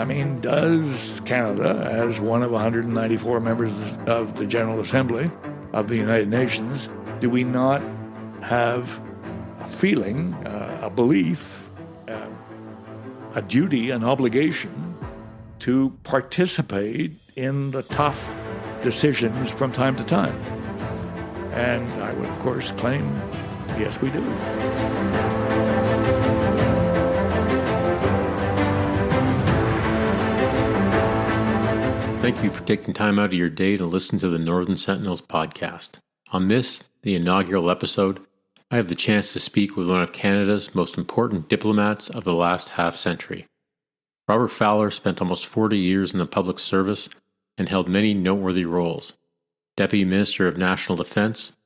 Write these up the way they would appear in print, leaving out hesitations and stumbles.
I mean, does Canada, as one of 194 members of the General Assembly of the United Nations, do we not have a feeling, a belief, a duty, an obligation to participate in the tough decisions from time to time? And I would, of course, claim, yes, we do. Thank you for taking time out of your day to listen to the Northern Sentinels podcast. On this, the inaugural episode, I have the chance to speak with one of Canada's most important diplomats of the last half-century. Robert Fowler spent almost 40 years in the public service and held many noteworthy roles. Deputy Minister of National Defence,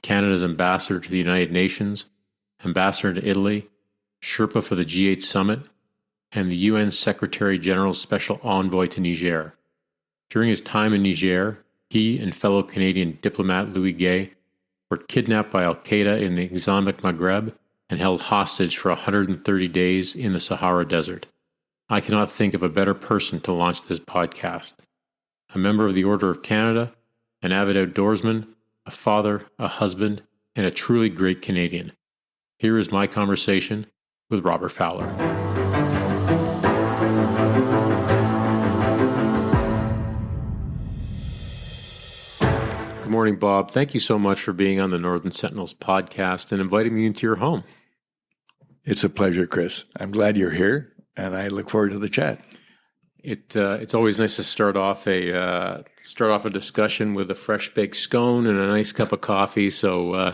Canada's Ambassador to the United Nations, Ambassador to Italy, Sherpa for the G8 Summit, and the UN Secretary General's Special Envoy to Niger. During his time in Niger, he and fellow Canadian diplomat Louis Guay were kidnapped by Al-Qaeda in the Islamic Magreb and held hostage for 130 days in the Sahara Desert. I cannot think of a better person to launch this podcast. A member of the Order of Canada, an avid outdoorsman, a father, a husband, and a truly great Canadian. Here is my conversation with Robert Fowler. Good morning, Bob. Thank you so much for being on the Northern Sentinels podcast and inviting me into your home. It's a pleasure, Chris. I'm glad you're here, and I look forward to the chat. It's always nice to start off a discussion with a fresh baked scone and a nice cup of coffee. So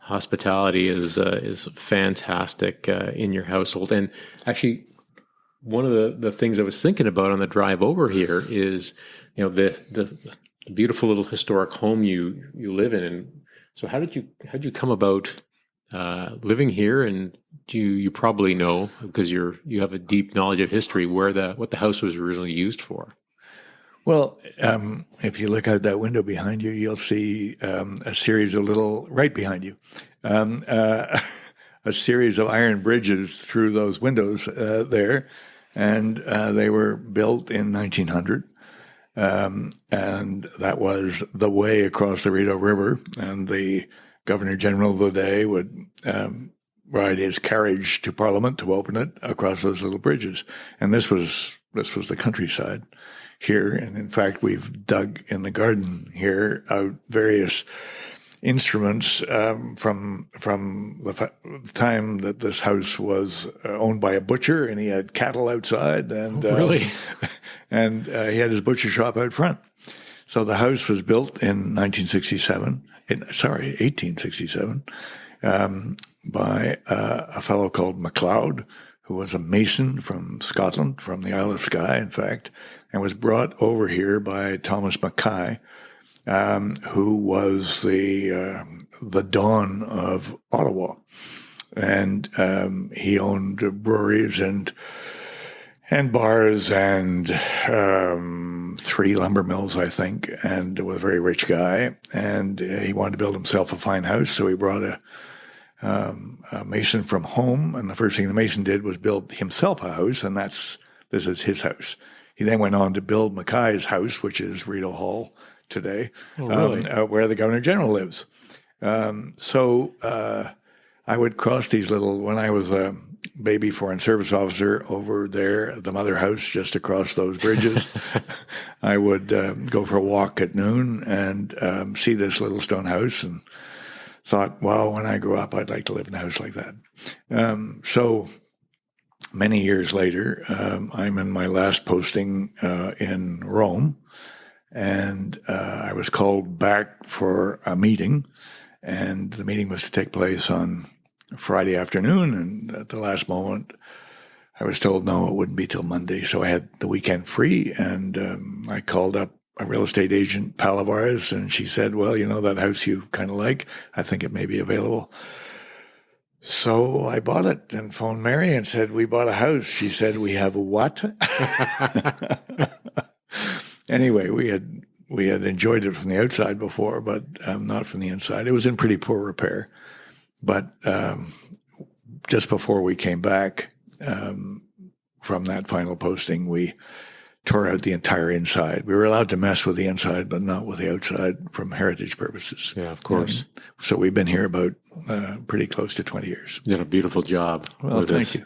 hospitality is fantastic in your household. And actually, one of the things I was thinking about on the drive over here is, the beautiful little historic home you live in. And so how'd you come about living here? And you probably know, because you have a deep knowledge of history, what the house was originally used for. Well, if you look out that window behind you, you'll see a series of right behind you, a series of iron bridges through those windows there, and they were built in 1900. And that was the way across the Rideau River, and the Governor General of the day would ride his carriage to Parliament to open it across those little bridges. And this was the countryside here. And in fact, we've dug in the garden here out various instruments from the time that this house was owned by a butcher, and he had cattle outside, and really, and he had his butcher shop out front. So the house was built in 1867, by a fellow called MacLeod, who was a mason from Scotland, from the Isle of Skye, in fact, and was brought over here by Thomas Mackay, who was the Don of Ottawa. And he owned breweries and bars and 3 lumber mills, I think, and was a very rich guy. And he wanted to build himself a fine house, so he brought a mason from home. And the first thing the mason did was build himself a house, and this is his house. He then went on to build Mackay's house, which is Rideau Hall today, where the Governor General lives. So I would cross these when I was a baby Foreign Service officer over there, the mother house just across those bridges, I would go for a walk at noon and see this little stone house, and thought, well, when I grow up, I'd like to live in a house like that. So many years later, I'm in my last posting in Rome, and I was called back for a meeting, and the meeting was to take place on Friday afternoon, and at the last moment, I was told, no, it wouldn't be till Monday, so I had the weekend free, and I called up a real estate agent, pal of ours, and she said, well, that house you kind of like, I think it may be available. So I bought it and phoned Mary and said, we bought a house. She said, we have a what? Anyway, we had enjoyed it from the outside before, but not from the inside. It was in pretty poor repair. But just before we came back from that final posting, we tore out the entire inside. We were allowed to mess with the inside, but not with the outside from heritage purposes. Yeah, of course. So we've been here about pretty close to 20 years. You did a beautiful job. Well, thank you.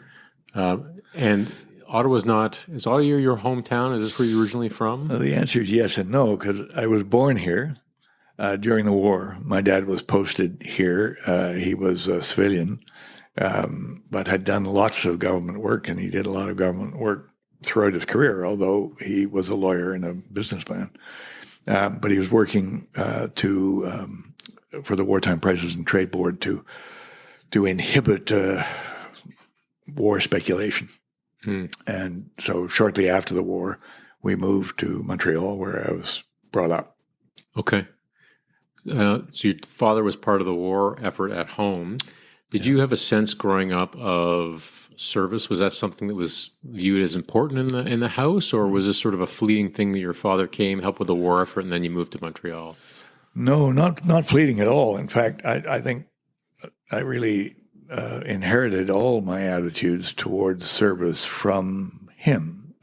And is Ottawa your hometown? Is this where you're originally from? The answer is yes and no, because I was born here during the war. My dad was posted here. He was a civilian, but had done lots of government work, and he did a lot of government work throughout his career, although he was a lawyer and a businessman. But he was working for the Wartime Prices and Trade Board to inhibit war speculation. And so shortly after the war, we moved to Montreal, where I was brought up. Okay. So your father was part of the war effort at home. Did you have a sense growing up of service? Was that something that was viewed as important in the house, or was this sort of a fleeting thing that your father came, helped with the war effort, and then you moved to Montreal? No, not fleeting at all. In fact, I think I really inherited all my attitudes towards service from him.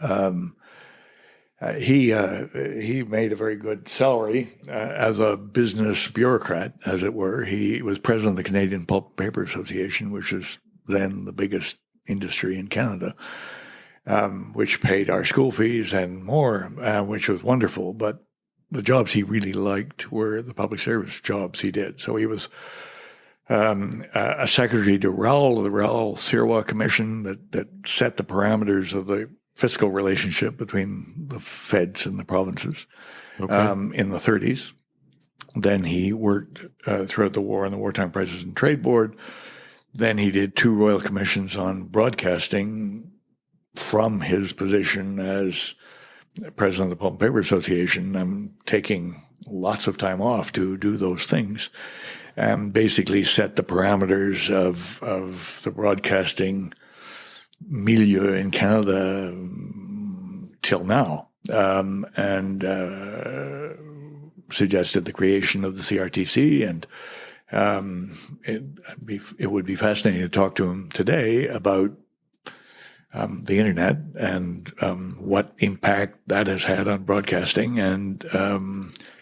He made a very good salary as a business bureaucrat, as it were. He was president of the Canadian Pulp and Paper Association, which is then the biggest industry in Canada, which paid our school fees and more, which was wonderful. But the jobs he really liked were the public service jobs he did. So he was a secretary to RAL, the RAL-Sirois Commission that set the parameters of the fiscal relationship between the feds and the provinces in the 30s. Then he worked throughout the war on the Wartime Prices and Trade Board. Then he did 2 royal commissions on broadcasting from his position as president of the Pulp and Paper Association. I'm taking lots of time off to do those things and basically set the parameters of the broadcasting milieu in Canada till now, and suggested the creation of the CRTC. And it would be fascinating to talk to him today about the internet and what impact that has had on broadcasting and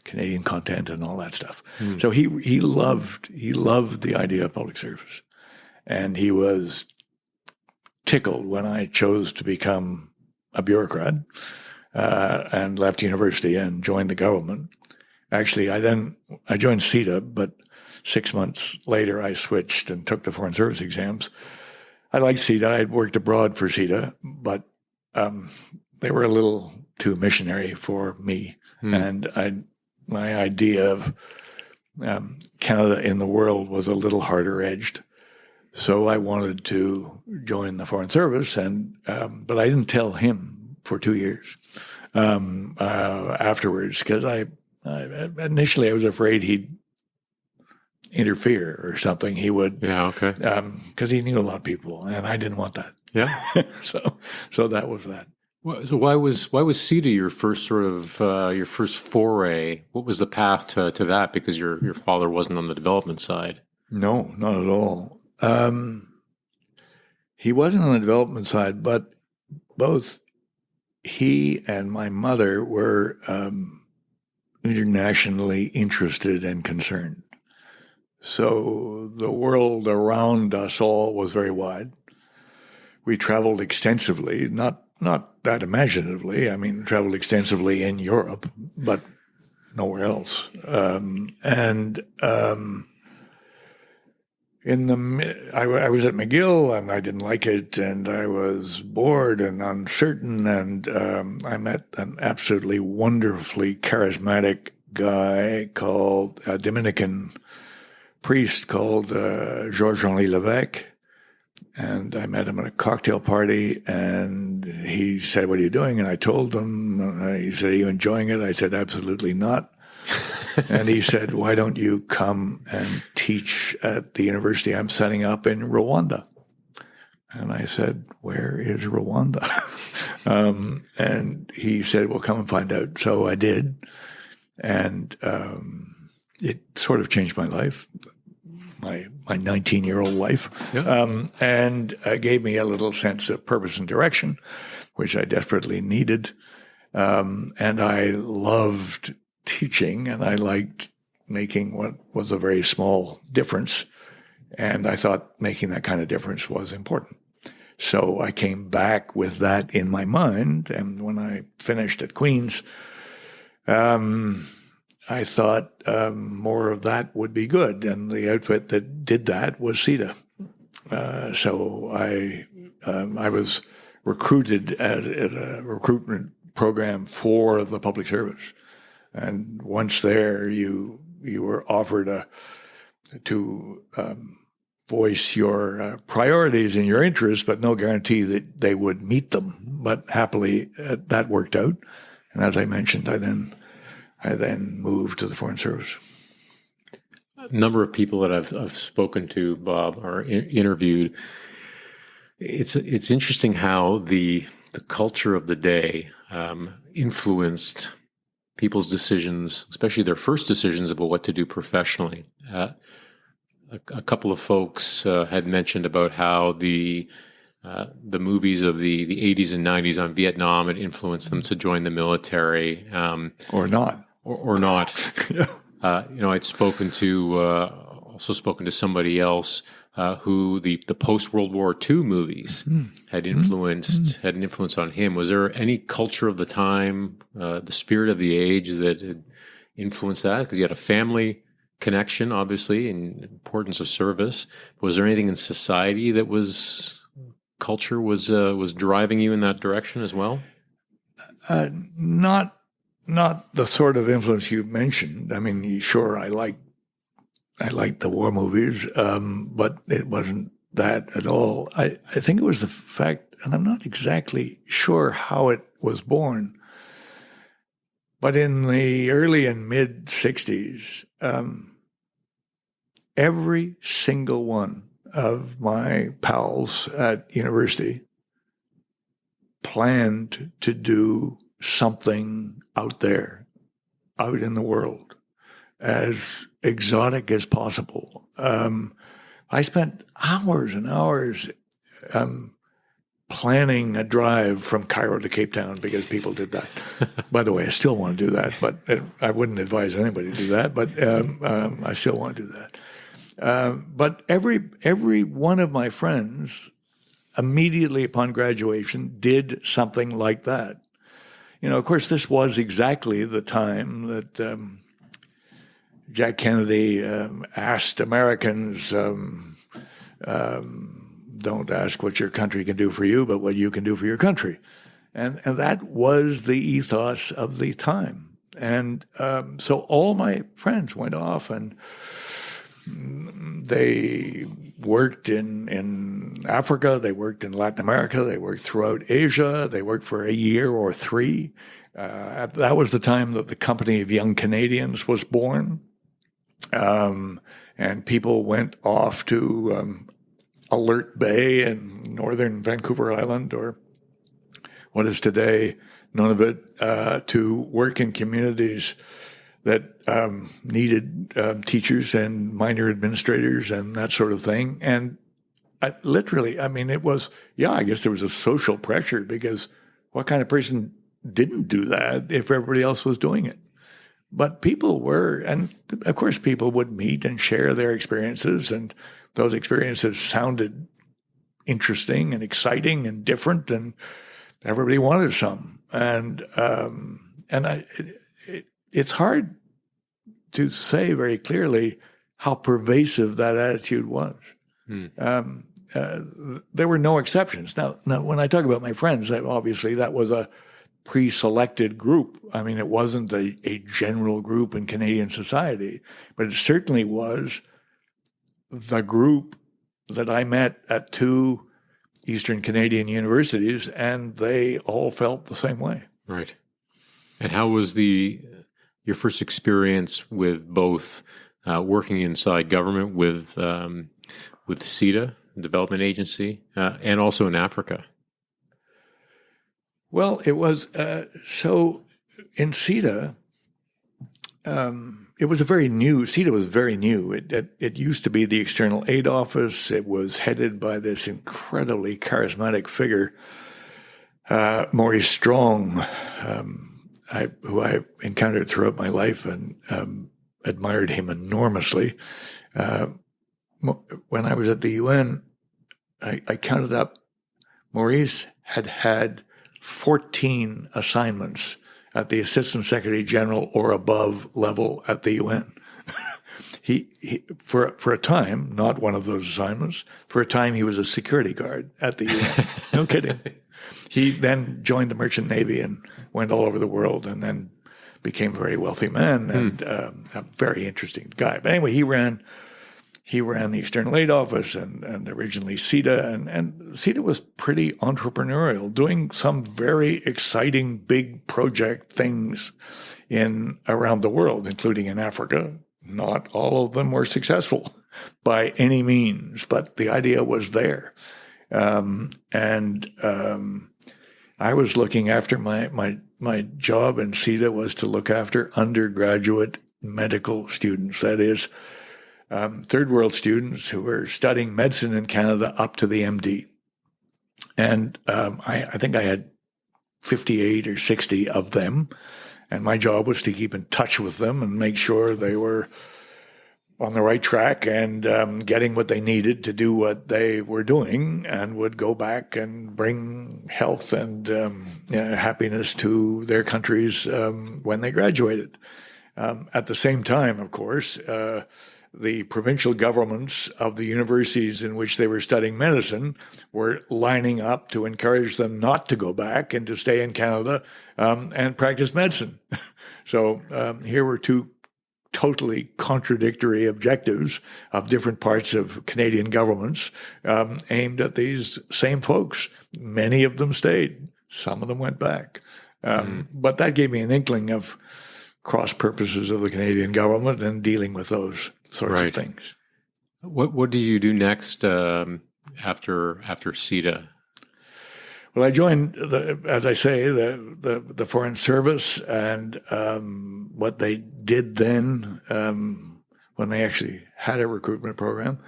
Canadian content and all that stuff. So he loved the idea of public service, and he was tickled when I chose to become a bureaucrat and left university and joined the government. Actually, I joined CETA, but 6 months later I switched and took the Foreign Service exams. I liked CETA. I'd worked abroad for CETA, but they were a little too missionary for me. And my idea of Canada in the world was a little harder edged. So I wanted to join the Foreign Service, but I didn't tell him for 2 years afterwards, because initially I was afraid he'd interfere or something. He would, because he knew a lot of people, and I didn't want that. Yeah. So that was that. So why was CETA your first sort of your first foray? What was the path to that? Because your father wasn't on the development side. No, not at all. He wasn't on the development side, but both he and my mother were internationally interested and concerned. So the world around us all was very wide. We traveled extensively, not that imaginatively. I mean, traveled extensively in Europe, but nowhere else. I was at McGill, and I didn't like it, and I was bored and uncertain, and I met an absolutely wonderfully charismatic guy called a Dominican priest called Georges-Henri Levesque, and I met him at a cocktail party, and he said, "What are you doing?" And I told him. He said, "Are you enjoying it?" I said, "Absolutely not." And he said, "Why don't you come and teach at the university I'm setting up in Rwanda?" And I said, "Where is Rwanda?" And he said, "Well, come and find out." So I did. And it sort of changed my life. my 19-year-old life, Yeah. and gave me a little sense of purpose and direction, which I desperately needed. And I loved teaching, and I liked making what was a very small difference. And I thought making that kind of difference was important. So I came back with that in my mind. And when I finished at Queen's, I thought more of that would be good. And the outfit that did that was CETA. So I was recruited at a recruitment program for the public service. And once there, you were offered to voice your priorities and your interests, but no guarantee that they would meet them. But happily, that worked out. And as I mentioned, I then moved to the Foreign Service. A number of people that I've spoken to, Bob, or interviewed, it's interesting how the culture of the day influenced people's decisions, especially their first decisions about what to do professionally. A couple of folks had mentioned about how the movies of the 80s and 90s on Vietnam had influenced them to join the military. Or not. Or not. Yeah. I'd spoken to somebody else who the post-World War II movies had an influence on him. Was there any culture of the time, the spirit of the age that had influenced that? Because you had a family connection, obviously, and importance of service. Was there anything in society that was driving you in that direction as well? Not the sort of influence you mentioned. I mean, sure, I liked the war movies, but it wasn't that at all. I think it was the fact, and I'm not exactly sure how it was born, but in the early and mid 60s, every single one of my pals at university planned to do something out there, out in the world, as exotic as possible. I spent hours and hours planning a drive from Cairo to Cape Town because people did that. By the way, I still want to do that, but I wouldn't advise anybody to do that, but I still want to do that. But every one of my friends, immediately upon graduation, did something like that. Of course, this was exactly the time that Jack Kennedy asked Americans, don't ask what your country can do for you, but what you can do for your country. And that was the ethos of the time. And so all my friends went off and they worked in Africa, they worked in Latin America, they worked throughout Asia, they worked for a year or three. That was the time that the Company of Young Canadians was born. And people went off to Alert Bay in northern Vancouver Island, or what is today Nunavut, to work in communities that needed teachers and minor administrators and that sort of thing. And it was, I guess there was a social pressure, because what kind of person didn't do that if everybody else was doing it? But people were, and of course people would meet and share their experiences, and those experiences sounded interesting and exciting and different, and everybody wanted some. And it's hard to say very clearly how pervasive that attitude was. There were no exceptions. Now, when I talk about my friends, obviously that was a pre-selected group. I mean, it wasn't a general group in Canadian society, but it certainly was the group that I met at two Eastern Canadian universities, and they all felt the same way. Right. And how was your first experience with both working inside government with CETA, Development Agency, and also in Africa? Well, it was so in CETA. it was a very new, CETA was very new. It used to be the External Aid Office. It was headed by this incredibly charismatic figure, Maurice Strong, who I encountered throughout my life and admired him enormously. When I was at the UN, I counted up, Maurice had 14 assignments at the Assistant Secretary General or above level at the UN. He for a time, not one of those assignments, for a time he was a security guard at the UN. No kidding. He then joined the Merchant Navy and went all over the world and then became a very wealthy man and a very interesting guy. But anyway, he ran the External Aid Office and originally CETA, and CETA was pretty entrepreneurial, doing some very exciting big project things around the world, including in Africa. Not all of them were successful by any means, but the idea was there. I was looking after my job in CETA was to look after undergraduate medical students, that is, third world students who were studying medicine in Canada up to the MD. And I think I had 58 or 60 of them. And my job was to keep in touch with them and make sure they were on the right track and getting what they needed to do what they were doing, and would go back and bring health and happiness to their countries when they graduated. At the same time, of course, the provincial governments of the universities in which they were studying medicine were lining up to encourage them not to go back and to stay in Canada and practice medicine. So here were two totally contradictory objectives of different parts of Canadian governments aimed at these same folks. Many of them stayed. Some of them went back. But that gave me an inkling of cross purposes of the Canadian government and dealing with those sorts of things. What did you do next after CETA? Well, I joined, as I say, the Foreign Service, and what they did then, when they actually had a recruitment program,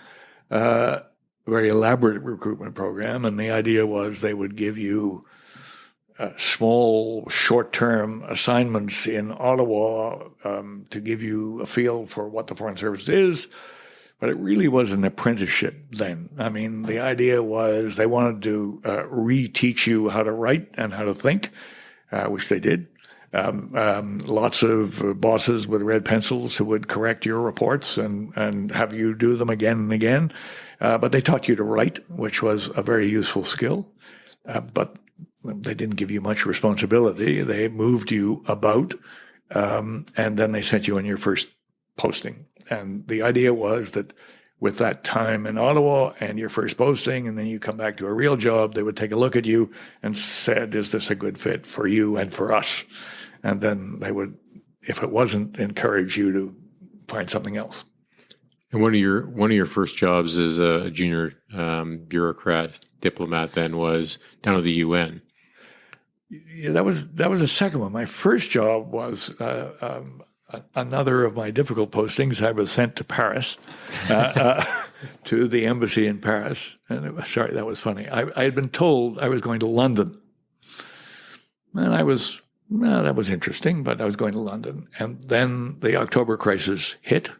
a very elaborate recruitment program, and the idea was they would give you small, short-term assignments in Ottawa to give you a feel for what the Foreign Service is. But it really was an apprenticeship then. I mean, the idea was they wanted to reteach you how to write and how to think, which they did. Lots of bosses with red pencils who would correct your reports and have you do them again and again. But they taught you to write, which was a very useful skill. But they didn't give you much responsibility. They moved you about, and then they sent you on your first posting. And the idea was that with that time in Ottawa and your first posting, and then you come back to a real job, they would take a look at you and said, is this a good fit for you and for us? And then they would, if it wasn't, encourage you to find something else. And one of your first jobs as a junior bureaucrat diplomat then was down at the UN. Yeah, that was the second one. My first job was another of my difficult postings. I was sent to Paris, to the embassy in Paris. And that was funny. I had been told I was going to London. And that was interesting, but I was going to London. And then the October crisis hit,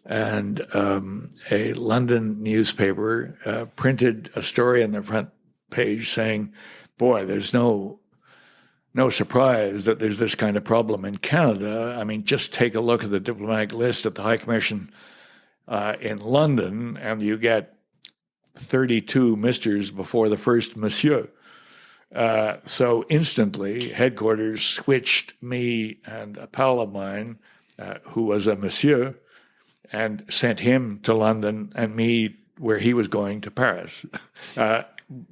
and a London newspaper printed a story on the front page saying, boy, there's no surprise that there's this kind of problem in Canada. I mean, just take a look at the diplomatic list at the High Commission in London, and you get 32 misters before the first monsieur. So instantly, headquarters switched me and a pal of mine, who was a monsieur, and sent him to London and me where he was going to Paris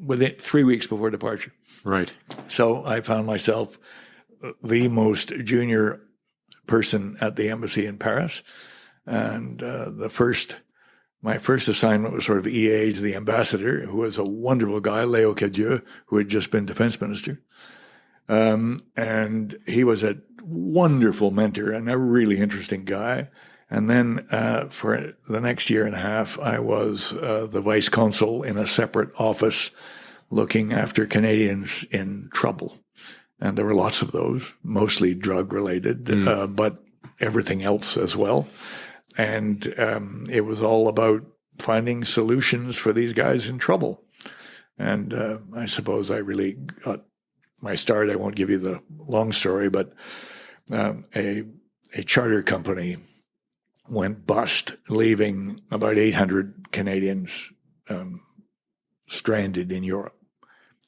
within 3 weeks before departure. Right. So I found myself the most junior person at the embassy in Paris. And my first assignment was sort of EA to the ambassador, who was a wonderful guy, Léo Cadieux, who had just been defense minister. And he was at wonderful mentor and a really interesting guy. And then for the next year and a half, I was the vice consul in a separate office looking after Canadians in trouble. And there were lots of those, mostly drug-related, but everything else as well. And it was all about finding solutions for these guys in trouble. And I suppose I really got my start. I won't give you the long story, but a charter company went bust, leaving about 800 Canadians stranded in Europe.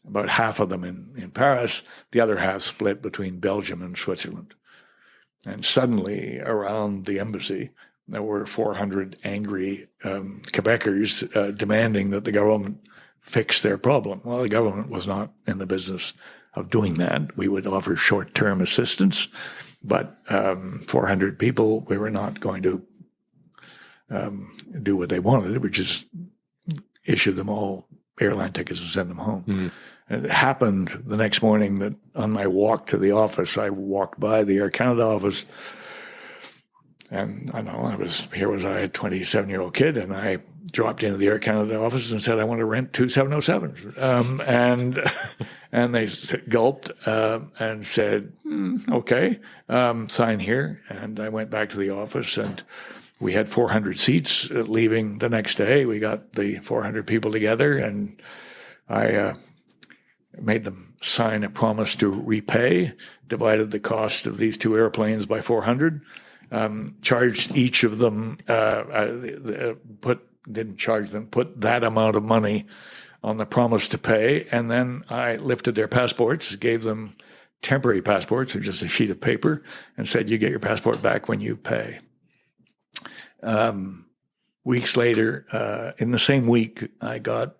About half of them in Paris, the other half split between Belgium and Switzerland. And suddenly, around the embassy, there were 400 angry Quebecers demanding that the government fix their problem. Well, the government was not in the business of doing that. We would offer short-term assistance, but 400 people, we were not going to do what they wanted, which is issue them all airline tickets and send them home. Mm. And it happened the next morning that on my walk to the office, I walked by the Air Canada office, and I a 27-year-old kid, and I dropped into the Air Canada office and said, I want to rent two 707s. And they gulped and said, okay, sign here. And I went back to the office, and we had 400 seats leaving the next day. We got the 400 people together, and I made them sign a promise to repay, divided the cost of these two airplanes by 400, charged each of them, didn't charge them, put that amount of money on the promise to pay, and then I lifted their passports, gave them temporary passports, or just a sheet of paper, and said, you get your passport back when you pay. Weeks later, in the same week, I got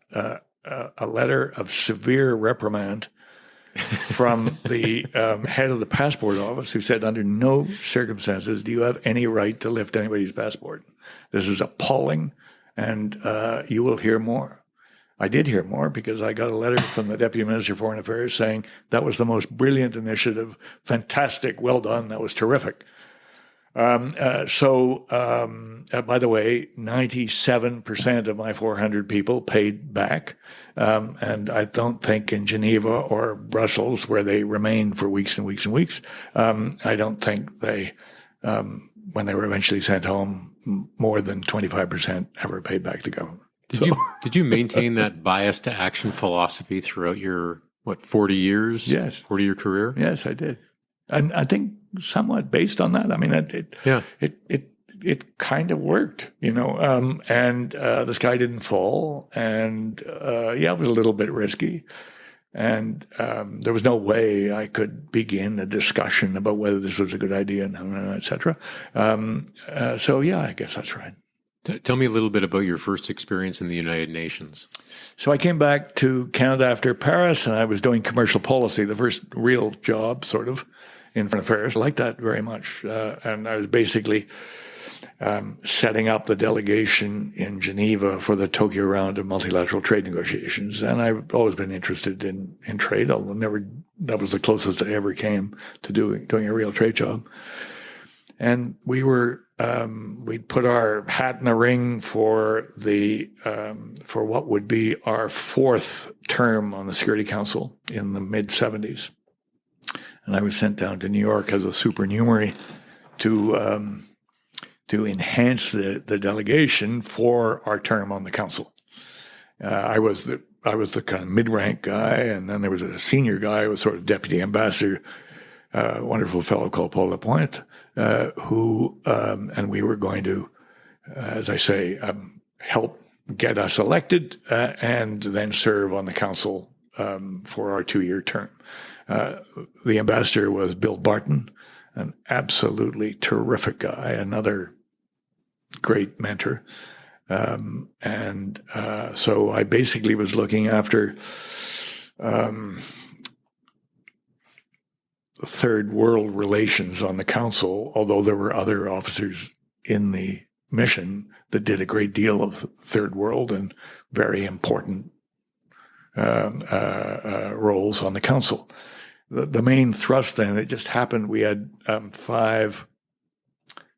a letter of severe reprimand from the head of the passport office, who said, under no circumstances do you have any right to lift anybody's passport. This is appalling, and you will hear more. I did hear more, because I got a letter from the Deputy Minister of Foreign Affairs saying that was the most brilliant initiative, fantastic, well done, that was terrific. By the way, 97% of my 400 people paid back. And I don't think in Geneva or Brussels, where they remained for weeks and weeks and weeks, I don't think they, when they were eventually sent home, more than 25% ever paid back to government. Did you maintain that bias to action philosophy throughout your, 40 years? Yes. 40-year career? Yes, I did. And I think somewhat based on that. I mean, it kind of worked, and the sky didn't fall, and it was a little bit risky, and there was no way I could begin a discussion about whether this was a good idea, and et cetera. I guess that's right. Tell me a little bit about your first experience in the United Nations. So I came back to Canada after Paris, and I was doing commercial policy, the first real job, sort of, in foreign affairs. I liked that very much. And I was basically setting up the delegation in Geneva for the Tokyo round of multilateral trade negotiations. And I've always been interested in trade, although that was the closest I ever came to doing a real trade job. And we were, we'd put our hat in the ring for for what would be our fourth term on the Security Council in the mid-'70s. And I was sent down to New York as a supernumerary to enhance the delegation for our term on the council. I was the kind of mid-rank guy, and then there was a senior guy who was sort of deputy ambassador, a wonderful fellow called Paul Lapointe, and we were going to, as I say, help get us elected and then serve on the council for our 2-year term. The ambassador was Bill Barton, an absolutely terrific guy, another great mentor. So I basically was looking after third world relations on the council, although there were other officers in the mission that did a great deal of third world and very important roles on the council. the main thrust then, it just happened we had 5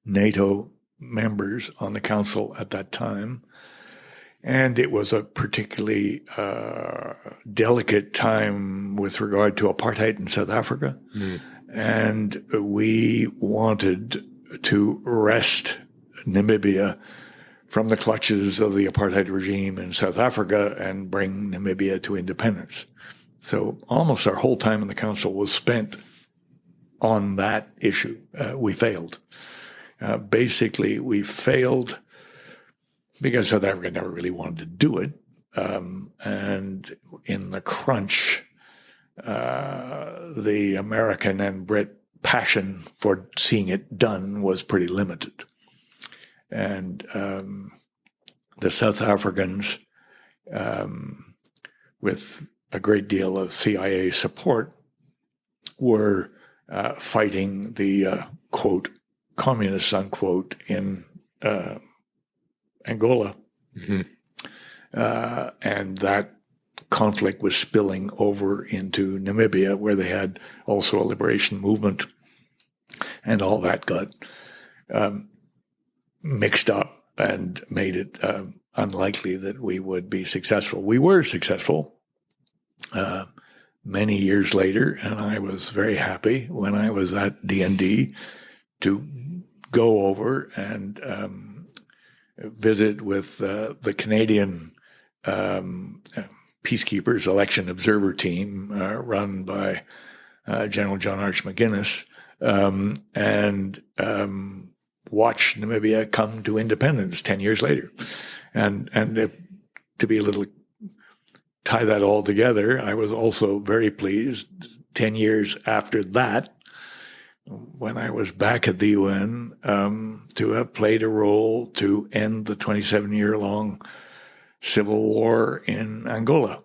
NATO members on the council at that time. And it was a particularly delicate time with regard to apartheid in South Africa. And we wanted to wrest Namibia from the clutches of the apartheid regime in South Africa and bring Namibia to independence. So almost our whole time in the council was spent on that issue. We failed. Basically, we failed because South Africa never really wanted to do it. And in the crunch, the American and Brit passion for seeing it done was pretty limited. And the South Africans, with a great deal of CIA support, were fighting the, quote, communists, unquote, in Angola. And that conflict was spilling over into Namibia, where they had also a liberation movement, and all that got mixed up and made it unlikely that we would be successful. We were successful many years later, and I was very happy when I was at DND to go over and visit with the Canadian Peacekeepers Election Observer Team run by General John Arch McGuinness, and watch Namibia come to independence 10 years later. And to be a little, tie that all together, I was also very pleased 10 years after that, when I was back at the UN, to have played a role to end the 27-year-long civil war in Angola.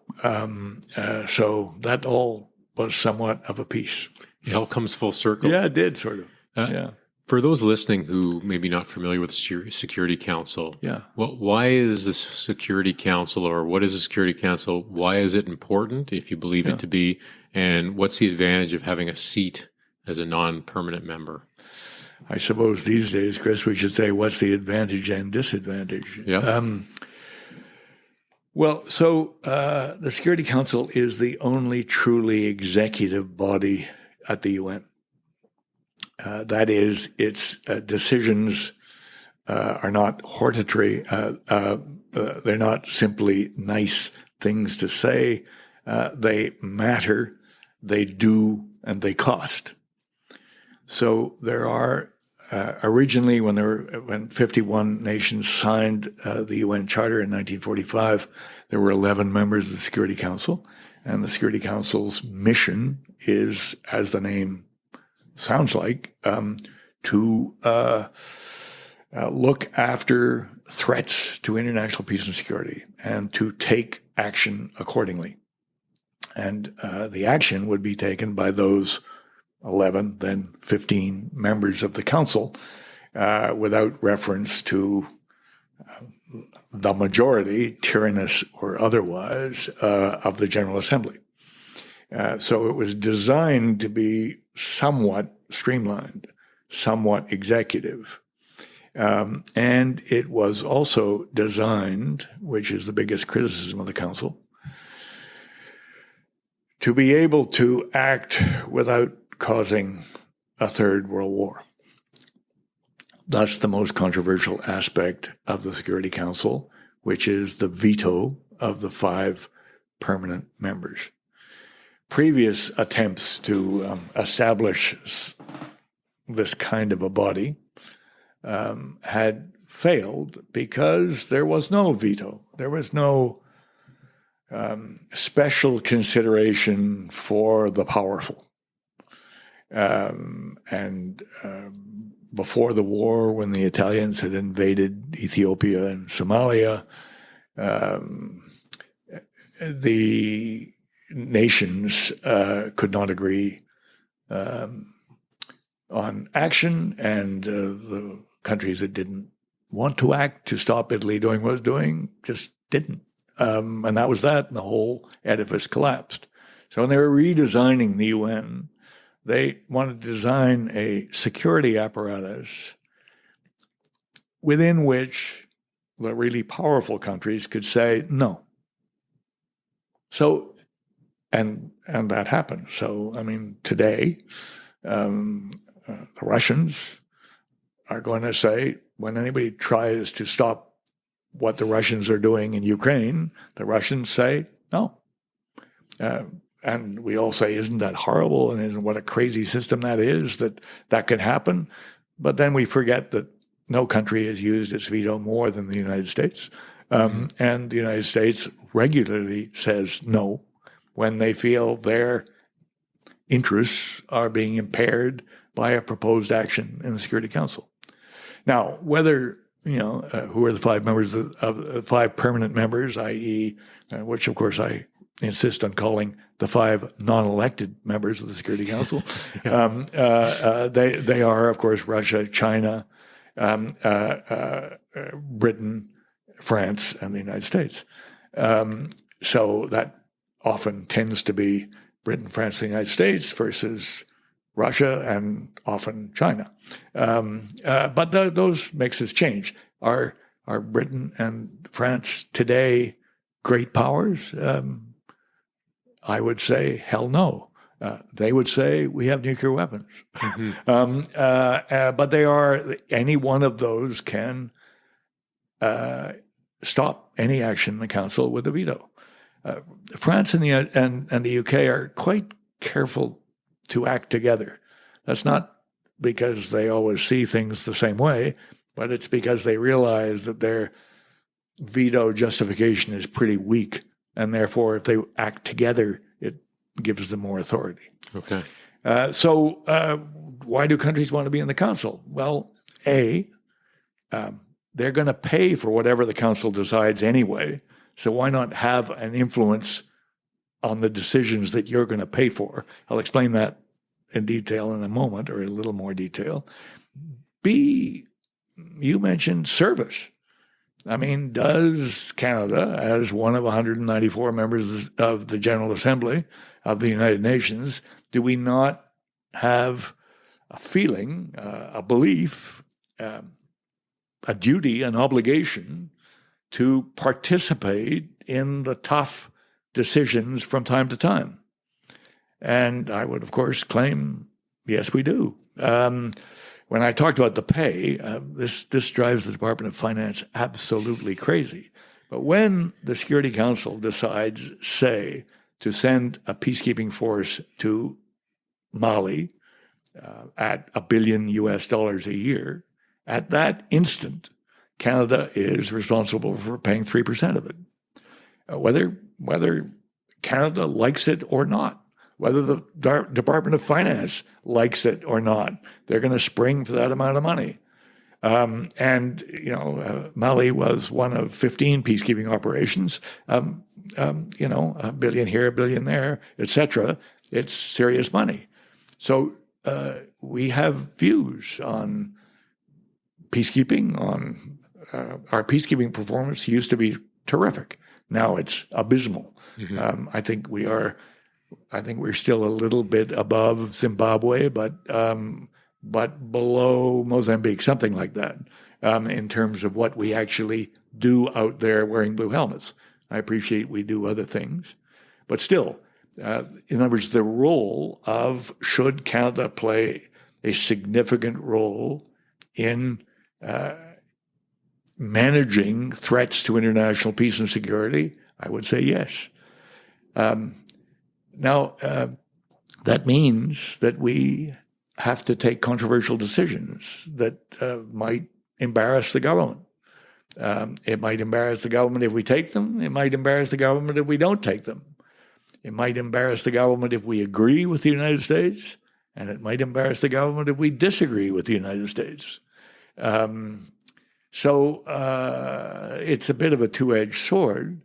So that all was somewhat of a piece. It all comes full circle. Yeah, it did, sort of. Yeah. For those listening who may be not familiar with the Security Council, why is the Security Council, or what is the Security Council? Why is it important, if you believe it to be? And what's the advantage of having a seat as a non-permanent member? I suppose these days, Chris, we should say, what's the advantage and disadvantage? Yeah. Well, so the Security Council is the only truly executive body at the UN. That is, its decisions are not hortatory. They're not simply nice things to say. They matter, they do, and they cost. So there are, originally when 51 nations signed the UN Charter in 1945, there were 11 members of the Security Council. And the Security Council's mission is, as the name sounds like, to look after threats to international peace and security and to take action accordingly. And the action would be taken by those 11, then 15 members of the council, without reference to the majority, tyrannous or otherwise, of the General Assembly. So it was designed to be somewhat streamlined, somewhat executive. And it was also designed, which is the biggest criticism of the council, to be able to act without causing a third world war. That's the most controversial aspect of the Security Council, which is the veto of the 5 permanent members. Previous attempts to establish this kind of a body had failed because there was no veto. There was no special consideration for the powerful. And before the war, when the Italians had invaded Ethiopia and Somalia, the nations could not agree on action, and the countries that didn't want to act to stop Italy doing what it was doing just didn't. And that was that, and the whole edifice collapsed. So when they were redesigning the UN, they wanted to design a security apparatus within which the really powerful countries could say no. So, and that happened. So, I mean, today, the Russians are going to say, when anybody tries to stop what the Russians are doing in Ukraine, the Russians say no. And we all say, isn't that horrible? And isn't what a crazy system that is, that could happen? But then we forget that no country has used its veto more than the United States. And the United States regularly says no when they feel their interests are being impaired by a proposed action in the Security Council. Now, whether, who are the 5 members of 5 permanent members, i.e., which of course I insist on calling the 5 non-elected members of the Security Council. They are, of course, Russia, China, Britain, France, and the United States. So that often tends to be Britain, France, and the United States versus Russia and often China. But those mixes change. Are Britain and France today great powers? I would say, hell no. They would say we have nuclear weapons. But they are, any one of those can stop any action in the Council with a veto. France and the UK are quite careful to act together. That's not because they always see things the same way, but it's because they realize that their veto justification is pretty weak, and therefore if they act together, it gives them more authority. Okay. So why do countries want to be in the Council? Well, they're going to pay for whatever the Council decides anyway, so why not have an influence on the decisions that you're going to pay for? I'll explain that in detail in a moment, or in a little more detail. B, you mentioned service. I mean, does Canada, as one of 194 members of the General Assembly of the United Nations, do we not have a feeling, a belief, a duty, an obligation to participate in the tough decisions from time to time? And I would, of course, claim, yes, we do. When I talked about the pay, this drives the Department of Finance absolutely crazy. But when the Security Council decides, say, to send a peacekeeping force to Mali at $1 billion US a year, at that instant, Canada is responsible for paying 3% of it. Whether Canada likes it or not, whether the Department of Finance likes it or not, they're going to spring for that amount of money. Mali was one of 15 peacekeeping operations. $1 billion here, $1 billion there, etc. It's serious money. So we have views on peacekeeping. On our peacekeeping performance used to be terrific. Now it's abysmal. Mm-hmm. I think we're still a little bit above Zimbabwe, but below Mozambique, something like that, in terms of what we actually do out there wearing blue helmets. I appreciate we do other things, but still, in other words, the role of, should Canada play a significant role in managing threats to international peace and security, I would say yes. Now, that means that we have to take controversial decisions that might embarrass the government. It might embarrass the government if we take them. It might embarrass the government if we don't take them. It might embarrass the government if we agree with the United States, and it might embarrass the government if we disagree with the United States. So it's a bit of a two-edged sword.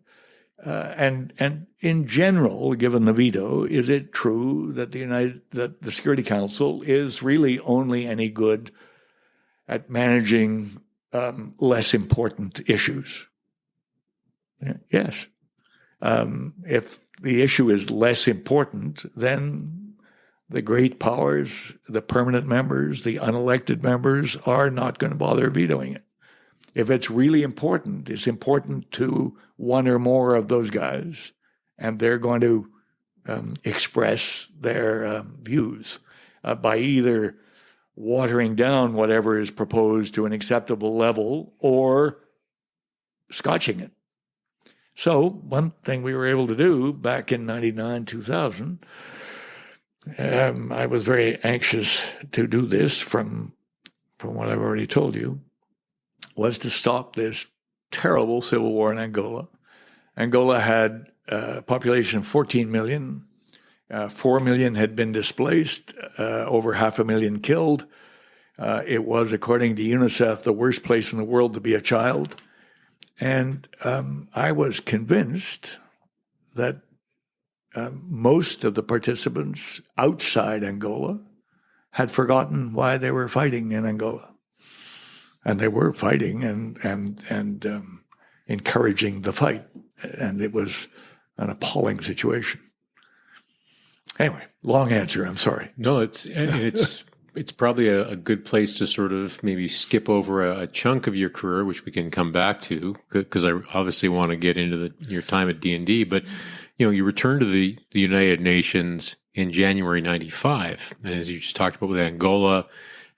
And in general, given the veto, is it true that that the Security Council is really only any good at managing less important issues? Yes. If the issue is less important, then the great powers, the permanent members, the unelected members are not going to bother vetoing it. If it's really important, it's important to one or more of those guys, and they're going to express their views by either watering down whatever is proposed to an acceptable level or scotching it. So one thing we were able to do back in 99, 2000, I was very anxious to do this from what I've already told you, was to stop this terrible civil war in Angola. Angola had a population of 14 million. 4 million had been displaced, over 500,000 killed. It was, according to UNICEF, the worst place in the world to be a child. And I was convinced that most of the participants outside Angola had forgotten why they were fighting in Angola. And they were fighting and encouraging the fight. And it was an appalling situation. Anyway, long answer. I'm sorry. No, it's probably a good place to sort of maybe skip over a chunk of your career, which we can come back to, because I obviously want to get into your time at D&D. But you returned to the United Nations in January '95, as you just talked about with Angola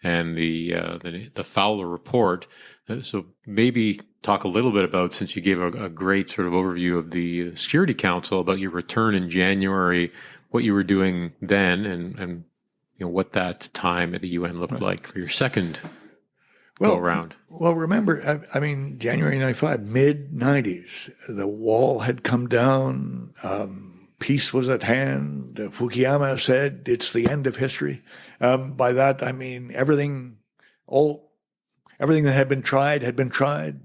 and the Fowler report. So maybe talk a little bit about, since you gave a great sort of overview of the Security Council, about your return in January, what you were doing then, and what that time at the UN looked like for your second go-around. Well, remember, I mean, January '95, mid-'90s, the wall had come down, peace was at hand. Fukuyama said it's the end of history. By that, I mean everything that had been tried had been tried.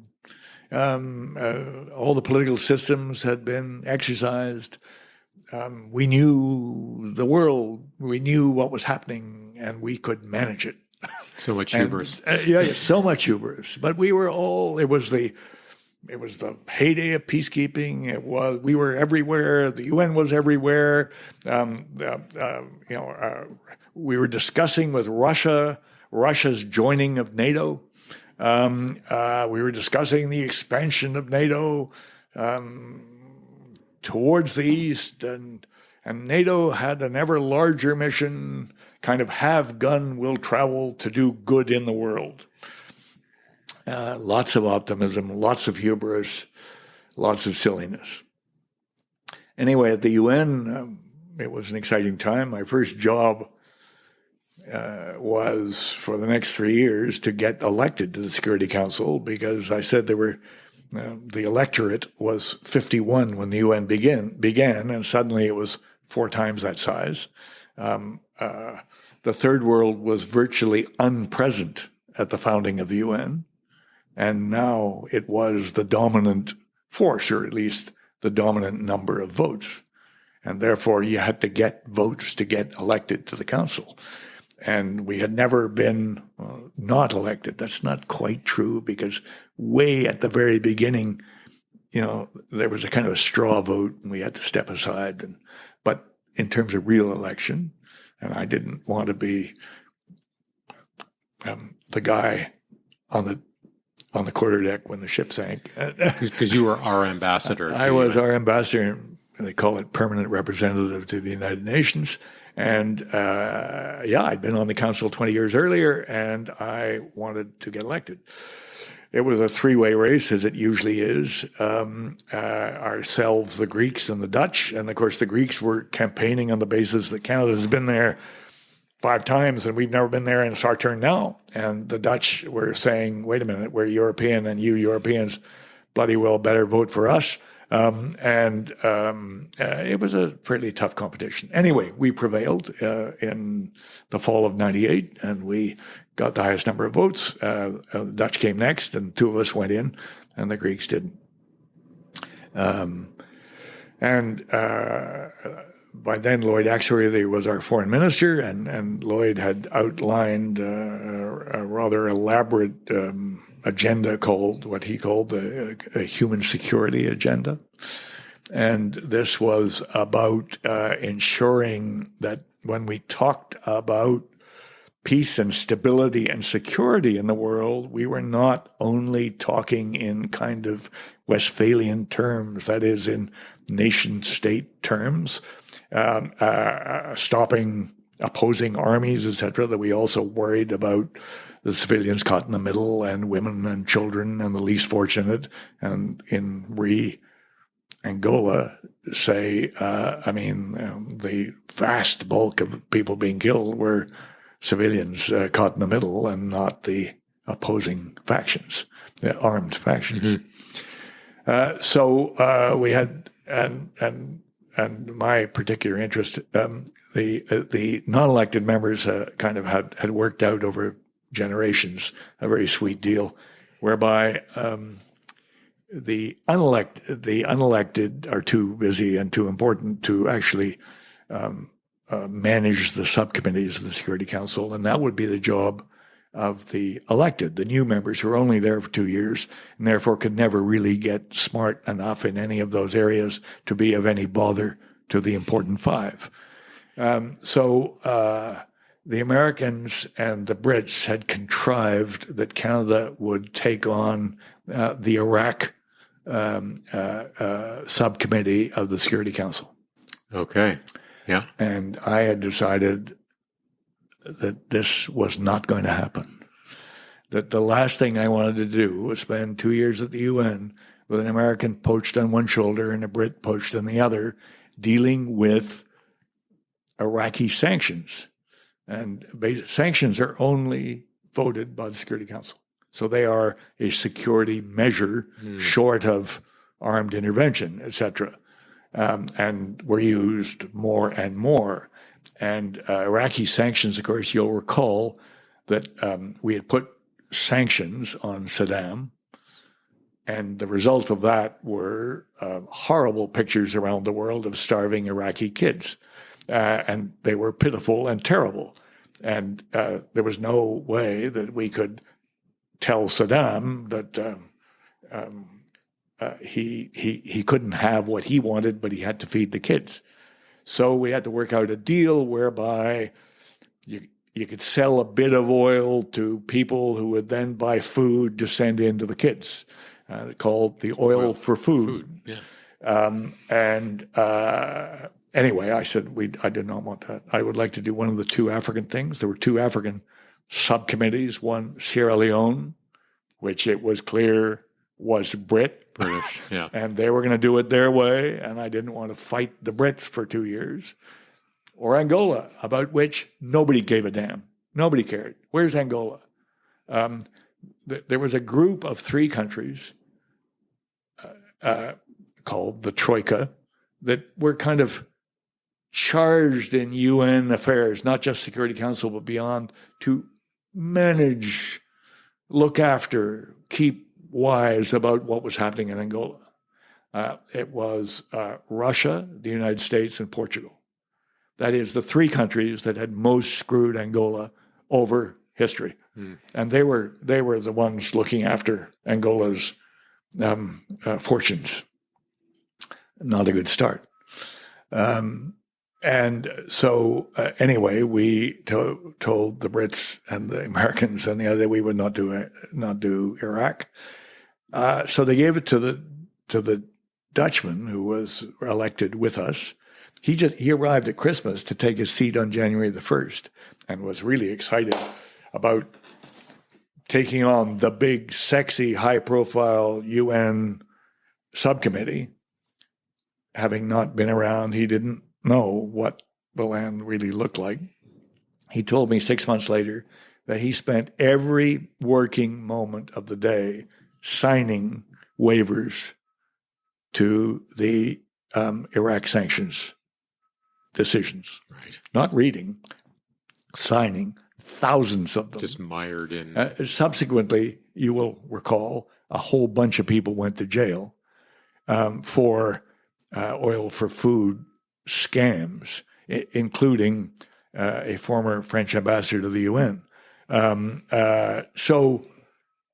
All the political systems had been exercised. We knew the world, we knew what was happening, and we could manage it. So much hubris. So much hubris. But we were all, it was the heyday of peacekeeping. We were everywhere. The UN was everywhere. We were discussing with Russia's joining of NATO. We were discussing the expansion of NATO towards the east, and NATO had an ever larger mission, kind of have gun will travel to do good in the world. Lots of optimism, lots of hubris, lots of silliness. Anyway, at the UN, it was an exciting time. My first job was for the next 3 years to get elected to the Security Council, because I said there were the electorate was 51 when the UN began, and suddenly it was 4 times that size. The Third World was virtually unpresent at the founding of the UN, and now it was the dominant force, or at least the dominant number of votes. And therefore, you had to get votes to get elected to the council. And we had never been not elected. That's not quite true, because way at the very beginning, there was a kind of a straw vote and we had to step aside. But in terms of real election, and I didn't want to be the guy on the quarterdeck when the ship sank. Because you were our ambassador. I was our ambassador. They call it permanent representative to the United Nations. And I'd been on the council 20 years earlier, and I wanted to get elected. It was a 3-way race, as it usually is. Ourselves, the Greeks, and the Dutch. And of course, the Greeks were campaigning on the basis that Canada's been there 5 times and we've never been there, and it's our turn now. And the Dutch were saying, wait a minute, we're European, and you Europeans bloody well better vote for us. It was a fairly tough competition. Anyway, we prevailed in the fall of '98, and we got the highest number of votes. The Dutch came next, and 2 of us went in, and the Greeks didn't. By then, Lloyd Axworthy was our foreign minister, and Lloyd had outlined a rather elaborate agenda called what he called a human security agenda. And this was about ensuring that when we talked about peace and stability and security in the world, we were not only talking in kind of Westphalian terms, that is, in nation-state terms, stopping opposing armies, etc., that we also worried about the civilians caught in the middle and women and children and the least fortunate. And in Angola, say, the vast bulk of people being killed were civilians caught in the middle and not the opposing factions, the armed factions. Mm-hmm. So we had, and my particular interest, the non-elected members kind of had worked out over generations a very sweet deal, whereby the unelected are too busy and too important to actually manage the subcommittees of the Security Council, and that would be the job of the elected, the new members who are only there for 2 years and therefore could never really get smart enough in any of those areas to be of any bother to the important five. So the Americans and the Brits had contrived that Canada would take on the Iraq subcommittee of the Security Council. Okay. Yeah. And I had decided that this was not going to happen. That the last thing I wanted to do was spend 2 years at the UN with an American poached on one shoulder and a Brit poached on the other, dealing with Iraqi sanctions. And sanctions are only voted by the Security Council. So they are a security measure short of armed intervention, etc. And were used more and more. And Iraqi sanctions, of course, you'll recall that we had put sanctions on Saddam, and the result of that were horrible pictures around the world of starving Iraqi kids. And they were pitiful and terrible. And there was no way that we could tell Saddam that he couldn't have what he wanted, but he had to feed the kids. So we had to work out a deal whereby you could sell a bit of oil to people who would then buy food to send in to the kids, called the oil for food. Yeah. Anyway, I said I did not want that. I would like to do one of the two African things. There were two African subcommittees, one Sierra Leone, which it was clear was British, yeah. And they were going to do it their way, and I didn't want to fight the Brits for 2 years. Or Angola, about which nobody gave a damn. Nobody cared. Where's Angola? There was a group of 3 countries called the Troika that were kind of charged in UN affairs, not just Security Council, but beyond, to manage, look after, keep wise about what was happening in Angola. It was Russia, the United States, and Portugal. That is the 3 countries that had most screwed Angola over history. And they were the ones looking after Angola's fortunes. Not a good start. And so anyway, we told the Brits and the Americans and the other we would not do Iraq. So they gave it to the Dutchman who was elected with us. He arrived at Christmas to take his seat on January the 1st and was really excited about taking on the big, sexy, high-profile UN subcommittee. Having not been around, he didn't know what the land really looked like. He told me 6 months later that he spent every working moment of the day signing waivers to the Iraq sanctions decisions. Right. Not reading, signing thousands of them. Just mired in. Subsequently, you will recall, a whole bunch of people went to jail for oil for food scams, including a former French ambassador to the UN. So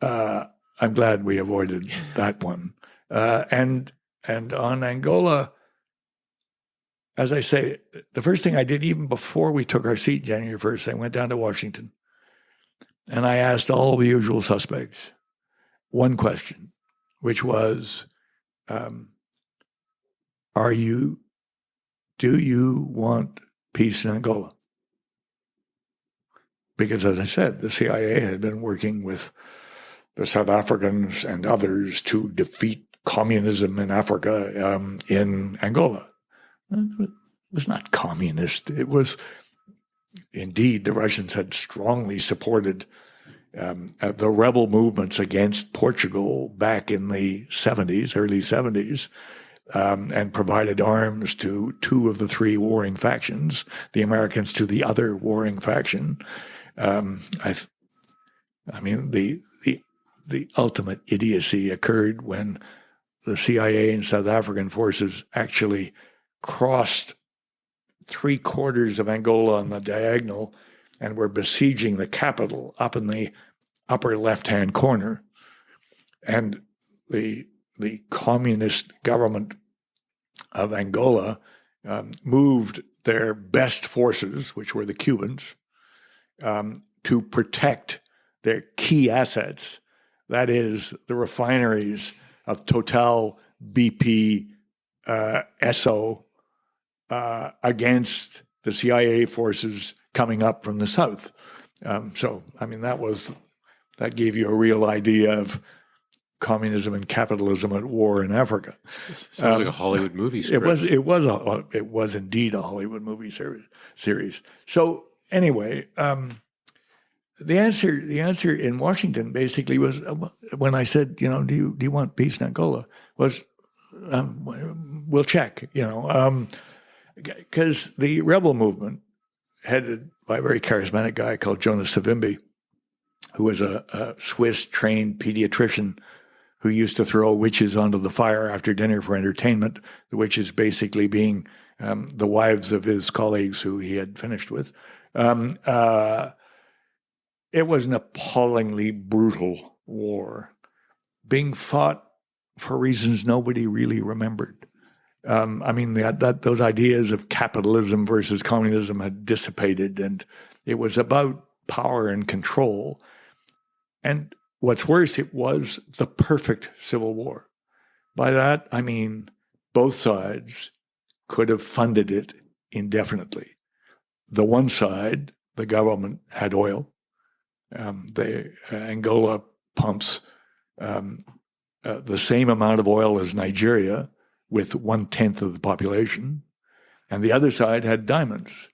I'm glad we avoided that one. And And on Angola, as I say, the first thing I did, even before we took our seat January 1st, I went down to Washington and I asked all the usual suspects one question, which was, do you want peace in Angola? Because, as I said, the CIA had been working with the South Africans and others to defeat communism in Africa, in Angola. It was not communist. It was, indeed, the Russians had strongly supported the rebel movements against Portugal back in the 70s, early 70s, and provided arms to two of the three warring factions, the Americans to the other warring faction. I mean, the ultimate idiocy occurred when the CIA and South African forces actually crossed 3/4 of Angola on the diagonal and were besieging the capital up in the upper left-hand corner. And the communist government of Angola moved their best forces, which were the Cubans, to protect their key assets, that is, the refineries of Total, BP, Esso, against the CIA forces coming up from the south. So, I mean, that gave you a real idea of communism and capitalism at war in Africa. Sounds like a Hollywood movie script. It was indeed a Hollywood movie series. So anyway, the answer in Washington basically was, when I said, do you want peace in Angola, was, we'll check, because the rebel movement, headed by a very charismatic guy called Jonas Savimbi, who was a Swiss-trained pediatrician who used to throw witches onto the fire after dinner for entertainment, the witches basically being the wives of his colleagues who he had finished with. It was an appallingly brutal war being fought for reasons nobody really remembered. I mean, those ideas of capitalism versus communism had dissipated, and it was about power and control. And what's worse, it was the perfect civil war. By that, I mean, both sides could have funded it indefinitely. The one side, the government, had oil. Angola pumps the same amount of oil as Nigeria, with 1/10 of the population, and the other side had diamonds.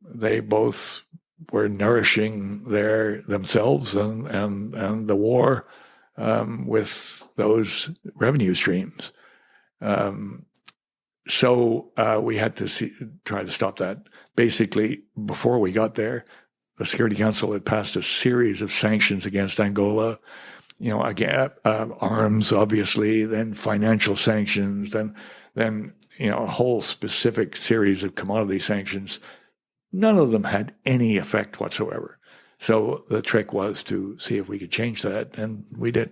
They both were nourishing themselves and the war with those revenue streams. So we had to try to stop that. Basically, before we got there, the Security Council had passed a series of sanctions against Angola. Again, arms, obviously, then financial sanctions, then a whole specific series of commodity sanctions. None of them had any effect whatsoever. So the trick was to see if we could change that, and we did.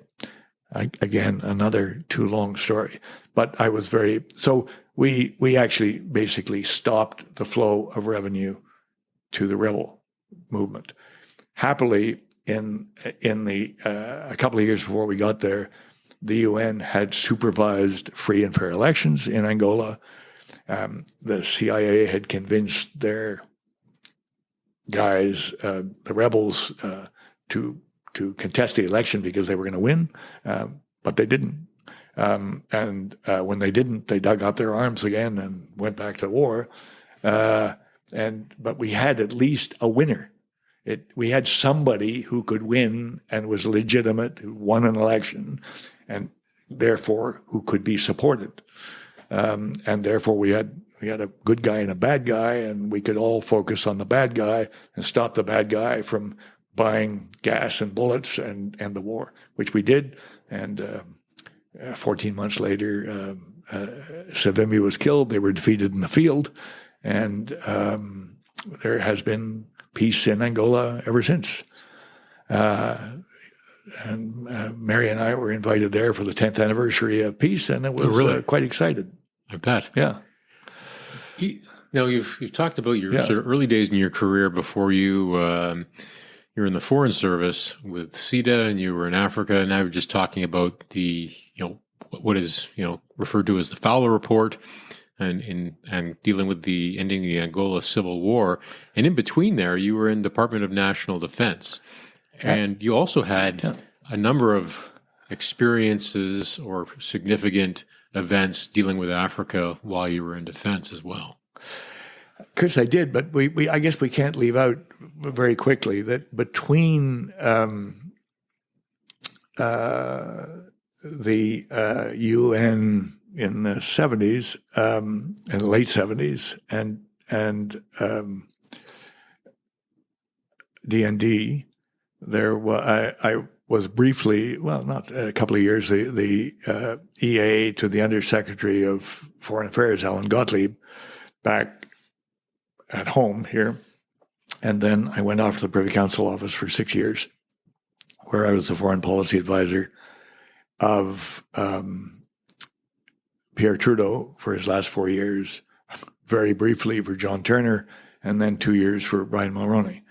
Again, another too long story. But I was so we actually basically stopped the flow of revenue to the rebel movement. Happily, in a couple of years before we got there, the UN had supervised free and fair elections in Angola. The CIA had convinced their guys, the rebels, to contest the election because they were going to win, but they didn't. When they didn't, they dug out their arms again and went back to war. But we had at least a winner. We had somebody who could win and was legitimate, who won an election, and therefore who could be supported. And therefore we had a good guy and a bad guy, and we could all focus on the bad guy and stop the bad guy from buying gas and bullets and the war, which we did. And 14 months later, Savimbi was killed. They were defeated in the field, and there has been peace in Angola ever since. Mary and I were invited there for the 10th anniversary of peace, and it was really? Quite excited. I bet. Yeah. Now you've talked about your Yeah. sort of early days in your career before you were in the Foreign Service with CETA, and you were in Africa. And now we're just talking about the what is referred to as the Fowler Report, and dealing with the ending the Angola Civil War. And in between there, you were in Department of National Defense, and you also had a number of experiences or significant events dealing with Africa while you were in defense as well. Chris, I did, but we I guess we can't leave out very quickly that between the UN in the 70s, in the late 70s, and DND, I was briefly, well, not a couple of years, the EA to the Undersecretary of Foreign Affairs, Alan Gottlieb, back at home here. And then I went off to the Privy Council office for 6 years, where I was the foreign policy advisor of Pierre Trudeau for his last 4 years, very briefly for John Turner, and then 2 years for Brian Mulroney.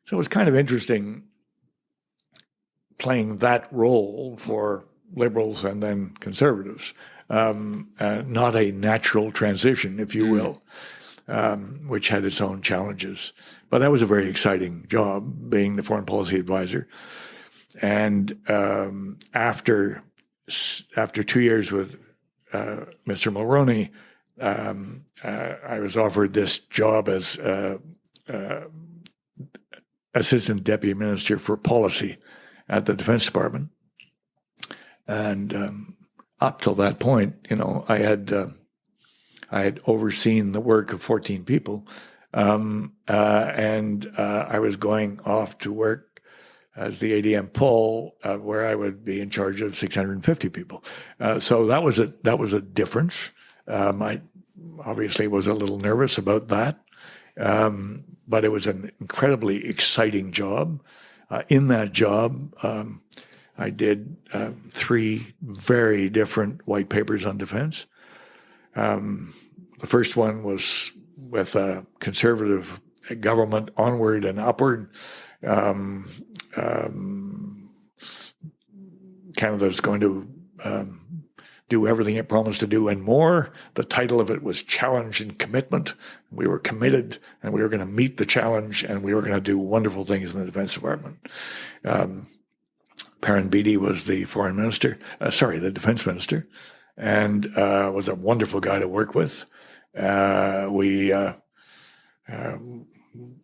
So it was kind of interesting playing that role for Liberals and then Conservatives. Not a natural transition, if you will, which had its own challenges. But that was a very exciting job, being the foreign policy advisor. And after 2 years with Mr. Mulroney, I was offered this job as Assistant Deputy Minister for Policy at the Defense Department. And up till that point, I had overseen the work of 14 people, and I was going off to work as the ADM Pol, where I would be in charge of 650 people. So that was a difference. I obviously was a little nervous about that, but it was an incredibly exciting job. In that job, I did 3 very different white papers on defense. The first one was with a conservative government, onward and upward. Canada's going to do everything it promised to do and more. The title of it was Challenge and Commitment. We were committed, and we were going to meet the challenge, and we were going to do wonderful things in the Defense Department. Perrin Beatty was the the Defense Minister, and was a wonderful guy to work with.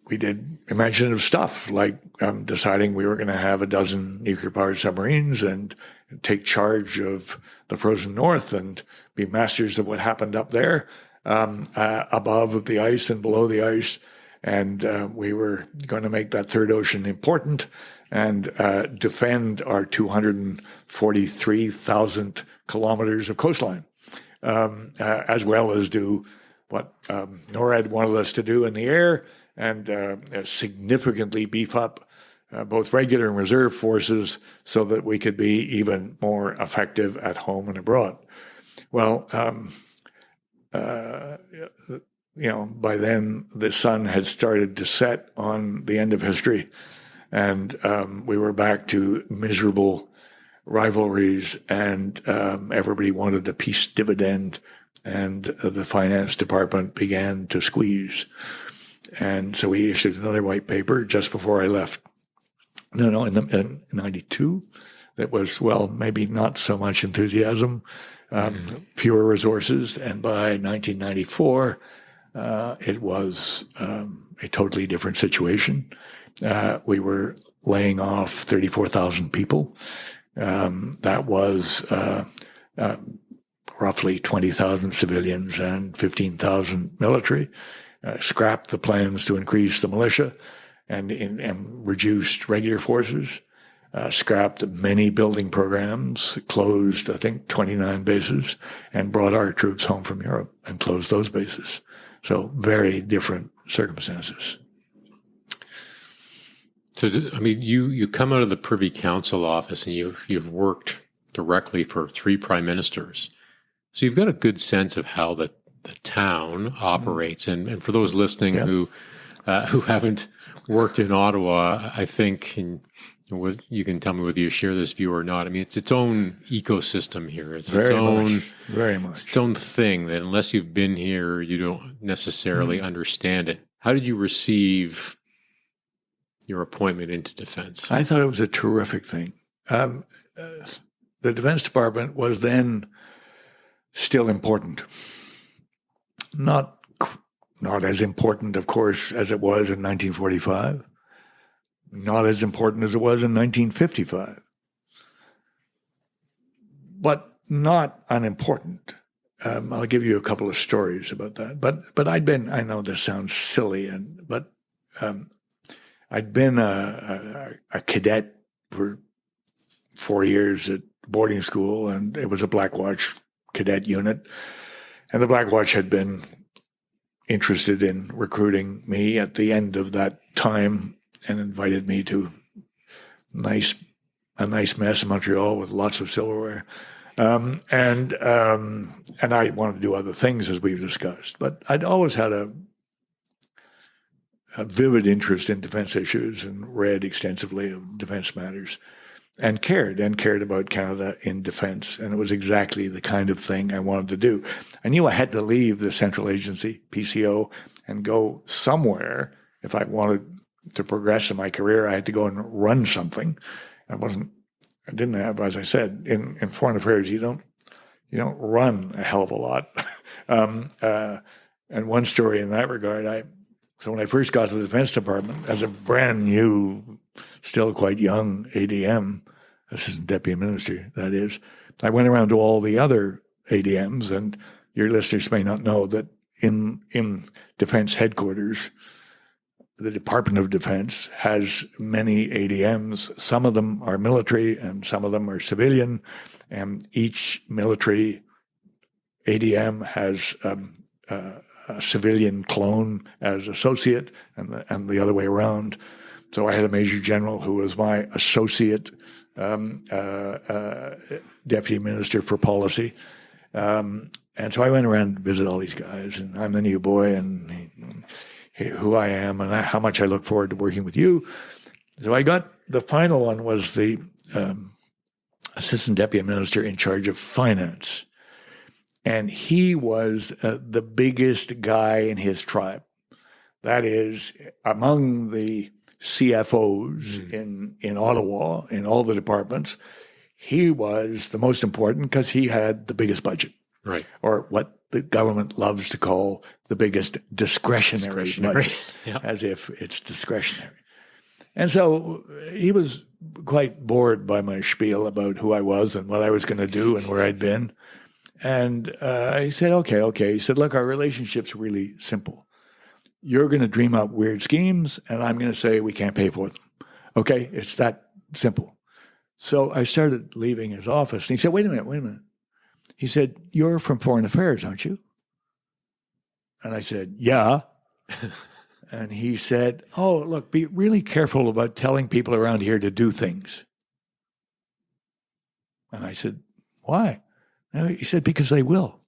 We did imaginative stuff, like deciding we were going to have a dozen nuclear-powered submarines and take charge of the frozen north and be masters of what happened up there, above the ice and below the ice. And we were going to make that third ocean important and defend our 243,000 kilometers of coastline, as well as do what NORAD wanted us to do in the air, and significantly beef up both regular and reserve forces so that we could be even more effective at home and abroad. Well, by then the sun had started to set on the end of history, and we were back to miserable rivalries, and everybody wanted a peace dividend, and the finance department began to squeeze. And so we issued another white paper just before I left. In 92. That was, maybe not so much enthusiasm, fewer resources. And by 1994, it was a totally different situation. We were laying off 34,000 people. That was roughly 20,000 civilians and 15,000 military. Scrapped the plans to increase the militia and reduced regular forces, scrapped many building programs, closed, I think, 29 bases, and brought our troops home from Europe and closed those bases. So very different circumstances. So, I mean, you come out of the Privy Council office and you've worked directly for 3 prime ministers. So you've got a good sense of how the town operates. And for those listening who haven't worked in Ottawa, I think, and you can tell me whether you share this view or not. I mean, it's its own ecosystem here. It's Very its much. its own thing that unless you've been here, you don't necessarily understand it. How did you receive your appointment into defense? I thought it was a terrific thing. The Defense Department was then still important. Not as important, of course, as it was in 1945. Not as important as it was in 1955. But not unimportant. I'll give you a couple of stories about that. But I know this sounds silly, but I'd been a cadet for 4 years at boarding school, and it was a Black Watch cadet unit. And the Black Watch had been interested in recruiting me at the end of that time and invited me to a nice mess in Montreal with lots of silverware. And I wanted to do other things, as we've discussed. But I'd always had a vivid interest in defense issues and read extensively of defense matters and cared about Canada in defense. And it was exactly the kind of thing I wanted to do. I knew I had to leave the central agency, PCO, and go somewhere. If I wanted to progress in my career, I had to go and run something. I didn't have, as I said, in foreign affairs, you don't run a hell of a lot. And one story in that regard, so when I first got to the Defense Department, as a brand new, still quite young ADM, Assistant Deputy Minister, that is, I went around to all the other ADMs, and your listeners may not know that in Defense Headquarters, the Department of Defense has many ADMs. Some of them are military and some of them are civilian, and each military ADM has a civilian clone as associate, and the other way around. So I had a major general who was my associate deputy minister for policy. And so I went around and visited all these guys, and I'm the new boy, and who I am, and how much I look forward to working with you. So I got, the final one was the assistant deputy minister in charge of finance. And he was the biggest guy in his tribe. That is, among the CFOs in Ottawa, in all the departments, he was the most important because he had the biggest budget. Right. Or what the government loves to call the biggest discretionary budget, as if it's discretionary. And so he was quite bored by my spiel about who I was and what I was going to do and where I'd been. And he said, okay. He said, look, our relationship's really simple. You're going to dream up weird schemes, and I'm going to say we can't pay for them. Okay? It's that simple. So I started leaving his office, and he said, wait a minute. He said, you're from Foreign Affairs, aren't you? And I said, yeah. And he said, oh, look, be really careful about telling people around here to do things. And I said, why? And he said, because they will.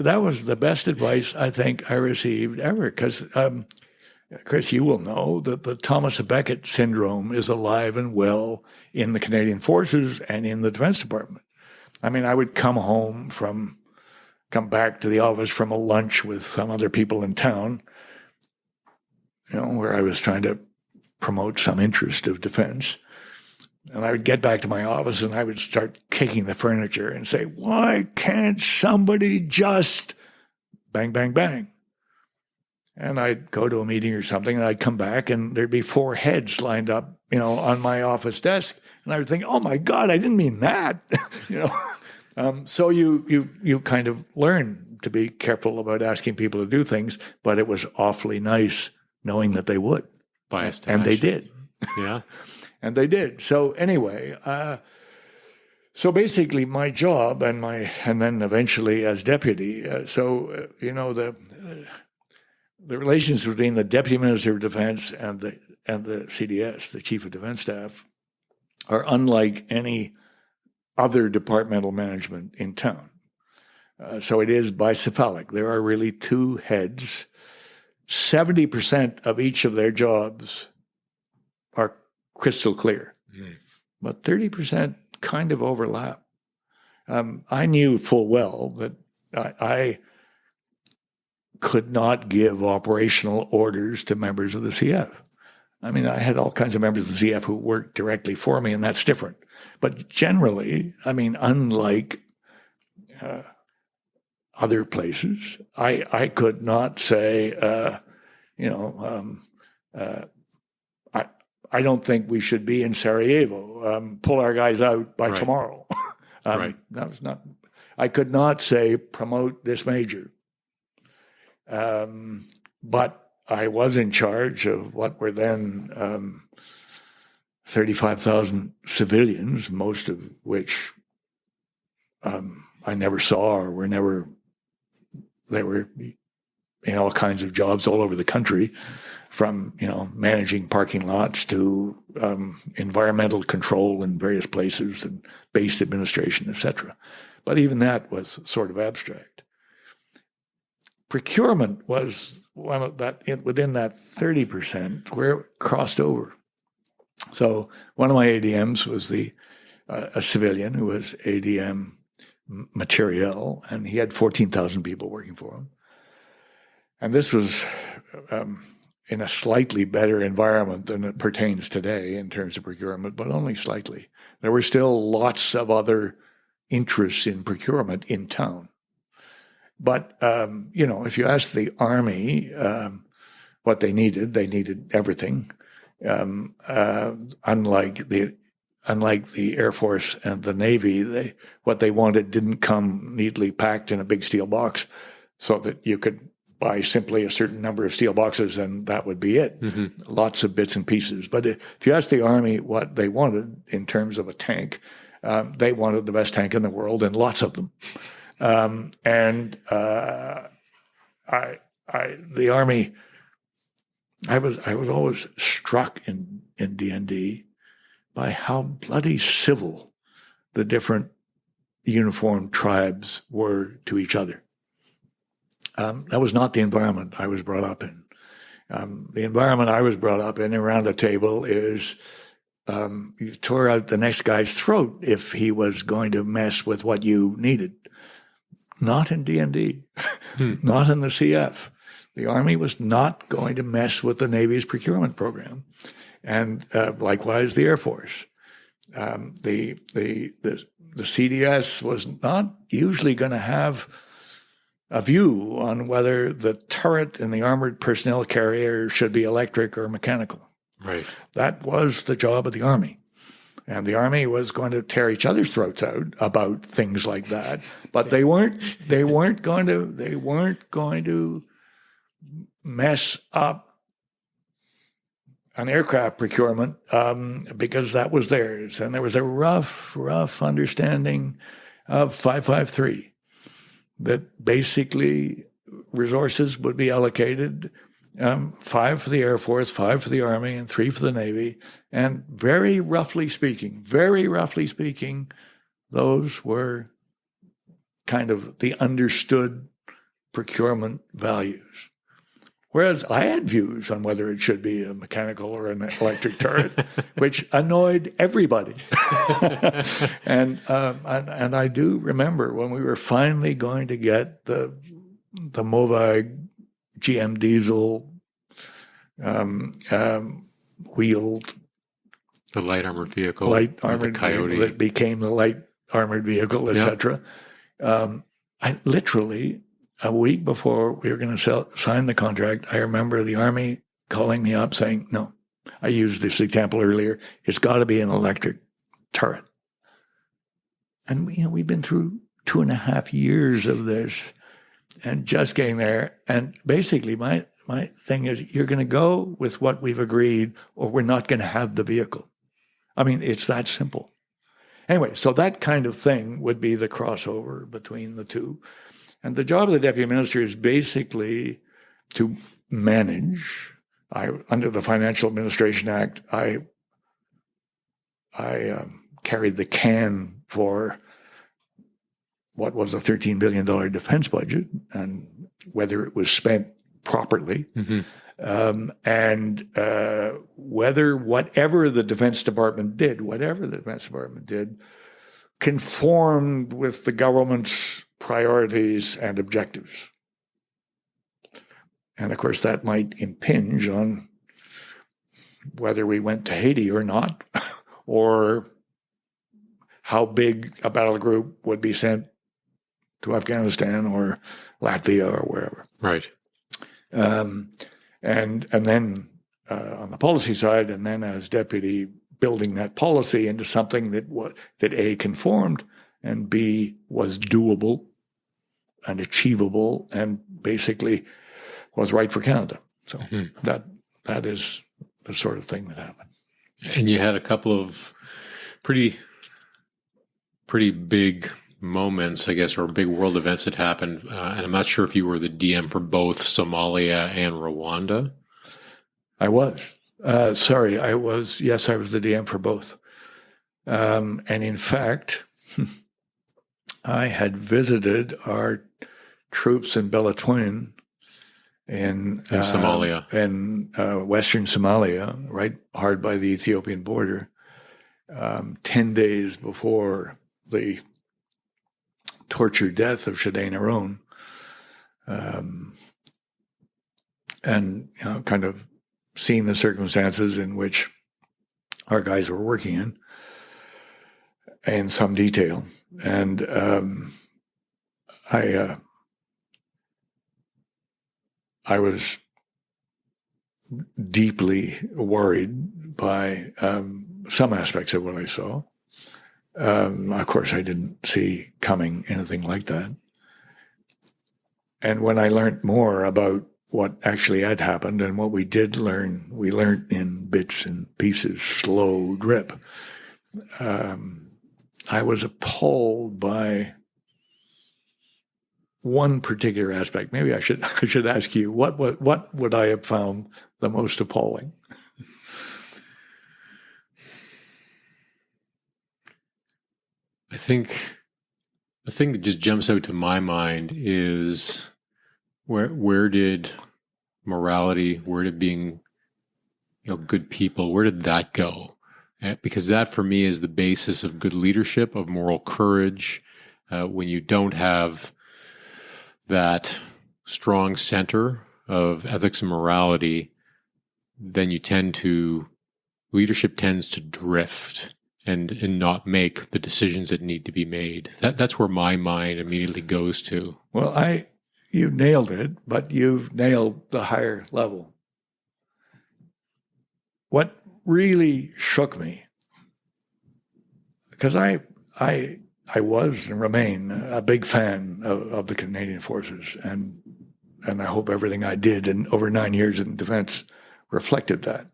That was the best advice I think I received ever, because, Chris, you will know that the Thomas Becket syndrome is alive and well in the Canadian Forces and in the Defense Department. I mean, I would come back to the office from a lunch with some other people in town, where I was trying to promote some interest of defense. And I would get back to my office and I would start kicking the furniture and say, why can't somebody just bang, bang, bang? And I'd go to a meeting or something and I'd come back and there'd be 4 heads lined up, on my office desk. And I would think, oh my God, I didn't mean that. So you kind of learn to be careful about asking people to do things, but it was awfully nice knowing that they would. Biased and they did. Yeah. And they did. So anyway, so basically my job and then eventually as deputy. the relations between the Deputy Minister of Defense and the CDS, the Chief of Defense Staff, are unlike any other departmental management in town. So it is bicephalic. There are really two heads. 70% of each of their jobs are crystal clear, but 30% kind of overlap. I knew full well that I could not give operational orders to members of the CF. I mean, I had all kinds of members of the CF who worked directly for me, and that's different. But generally, I mean, unlike other places, I could not say, I don't think we should be in Sarajevo. Pull our guys out by tomorrow. That was not. I could not say promote this major. But I was in charge of what were then 35,000 civilians, most of which I never saw or were never. They were in all kinds of jobs all over the country, from managing parking lots to environmental control in various places and base administration, etc. But even that was sort of abstract. Procurement was one of that within that 30% where it crossed over. So one of my ADMs was a civilian who was ADM materiel, and he had 14,000 people working for him. And this was in a slightly better environment than it pertains today in terms of procurement, but only slightly. There were still lots of other interests in procurement in town. But, if you ask the Army what they needed everything. Unlike the Air Force and the Navy, what they wanted didn't come neatly packed in a big steel box so that you could buy simply a certain number of steel boxes and that would be it. Mm-hmm. Lots of bits and pieces. But if you ask the Army what they wanted in terms of a tank, they wanted the best tank in the world and lots of them. The Army, I was always struck in DND by how bloody civil the different uniformed tribes were to each other. That was not the environment I was brought up in. The environment I was brought up in around the table is you tore out the next guy's throat if he was going to mess with what you needed. Not in D&D, not in the CF. The Army was not going to mess with the Navy's procurement program, and likewise the Air Force. The CDS was not usually going to have a view on whether the turret in the armored personnel carrier should be electric or mechanical. Right. That was the job of the Army. And the Army was going to tear each other's throats out about things like that, but they weren't going to mess up an aircraft procurement because that was theirs. And there was a rough understanding of 553 that basically resources would be allocated, 5 for the Air Force, 5 for the Army, and 3 for the Navy. And very roughly speaking, those were kind of the understood procurement values. Whereas I had views on whether it should be a mechanical or an electric turret, which annoyed everybody. And I do remember when we were finally going to get the Movag GM diesel wheeled. The light armored vehicle. The Coyote. That became the light armored vehicle, etc. I literally, a week before we were going to sign the contract, I remember the Army calling me up saying, no, I used this example earlier, it's got to be an electric turret. And, we've been through 2.5 years of this and just getting there. And basically my thing is, you're going to go with what we've agreed or we're not going to have the vehicle. I mean, it's that simple. Anyway, so that kind of thing would be the crossover between the two. And the job of the deputy minister is basically to manage. Under the Financial Administration Act, I carried the can for what was a $13 billion defense budget and whether it was spent properly. And whether whatever the Defense Department did, conformed with the government's priorities and objectives. And of course, that might impinge on whether we went to Haiti or not, or how big a battle group would be sent to Afghanistan or Latvia or wherever. Right. And then on the policy side, and then as deputy, building that policy into something that A, conformed, and B, was doable and achievable, and basically was right for Canada. So that is the sort of thing that happened. And you had a couple of pretty big moments, I guess, or big world events that happened. And I'm not sure if you were the DM for both Somalia and Rwanda. I was. I was. Yes, I was the DM for both. And in fact, I had visited our troops in Belatwin in Somalia, in western Somalia, right hard by the Ethiopian border, 10 days before the tortured death of Shadain Aron, and kind of seeing the circumstances in which our guys were working in some detail. And I was deeply worried by some aspects of what I saw. Of course, I didn't see coming anything like that. And when I learned more about what actually had happened and what we did learn, we learned in bits and pieces, slow drip. I was appalled by one particular aspect. Maybe I should ask you, what would I have found the most appalling? I think the thing that just jumps out to my mind is where did morality, where did being good people, where did that go? Because that for me is the basis of good leadership, of moral courage. When you don't have that strong center of ethics and morality, then leadership tends to drift and not make the decisions that need to be made. That's where my mind immediately goes to. Well, you nailed it, but you've nailed the higher level. What really shook me, because I was and remain a big fan of the Canadian Forces, and I hope everything I did in over 9 years in defense reflected that.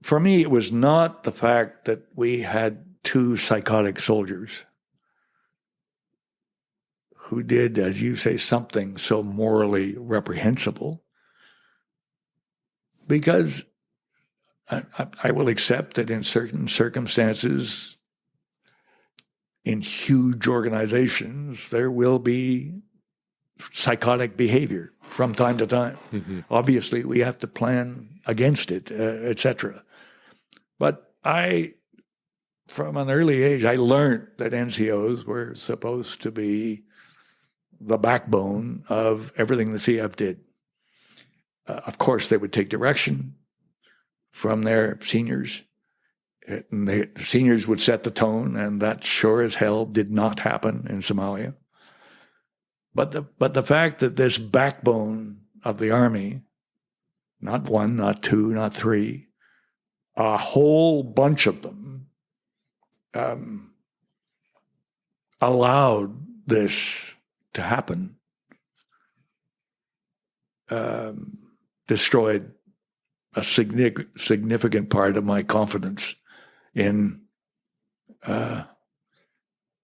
For me, it was not the fact that we had two psychotic soldiers who did, as you say, something so morally reprehensible, because I will accept that in certain circumstances, in huge organizations, there will be psychotic behavior from time to time. Mm-hmm. Obviously, we have to plan against it, etc. But from an early age, I learned that NCOs were supposed to be the backbone of everything the CF did. Of course, they would take direction from their seniors. And the seniors would set the tone, and that sure as hell did not happen in Somalia. But the fact that this backbone of the army, not one, not two, not three, a whole bunch of them allowed this to happen, destroyed a significant part of my confidence in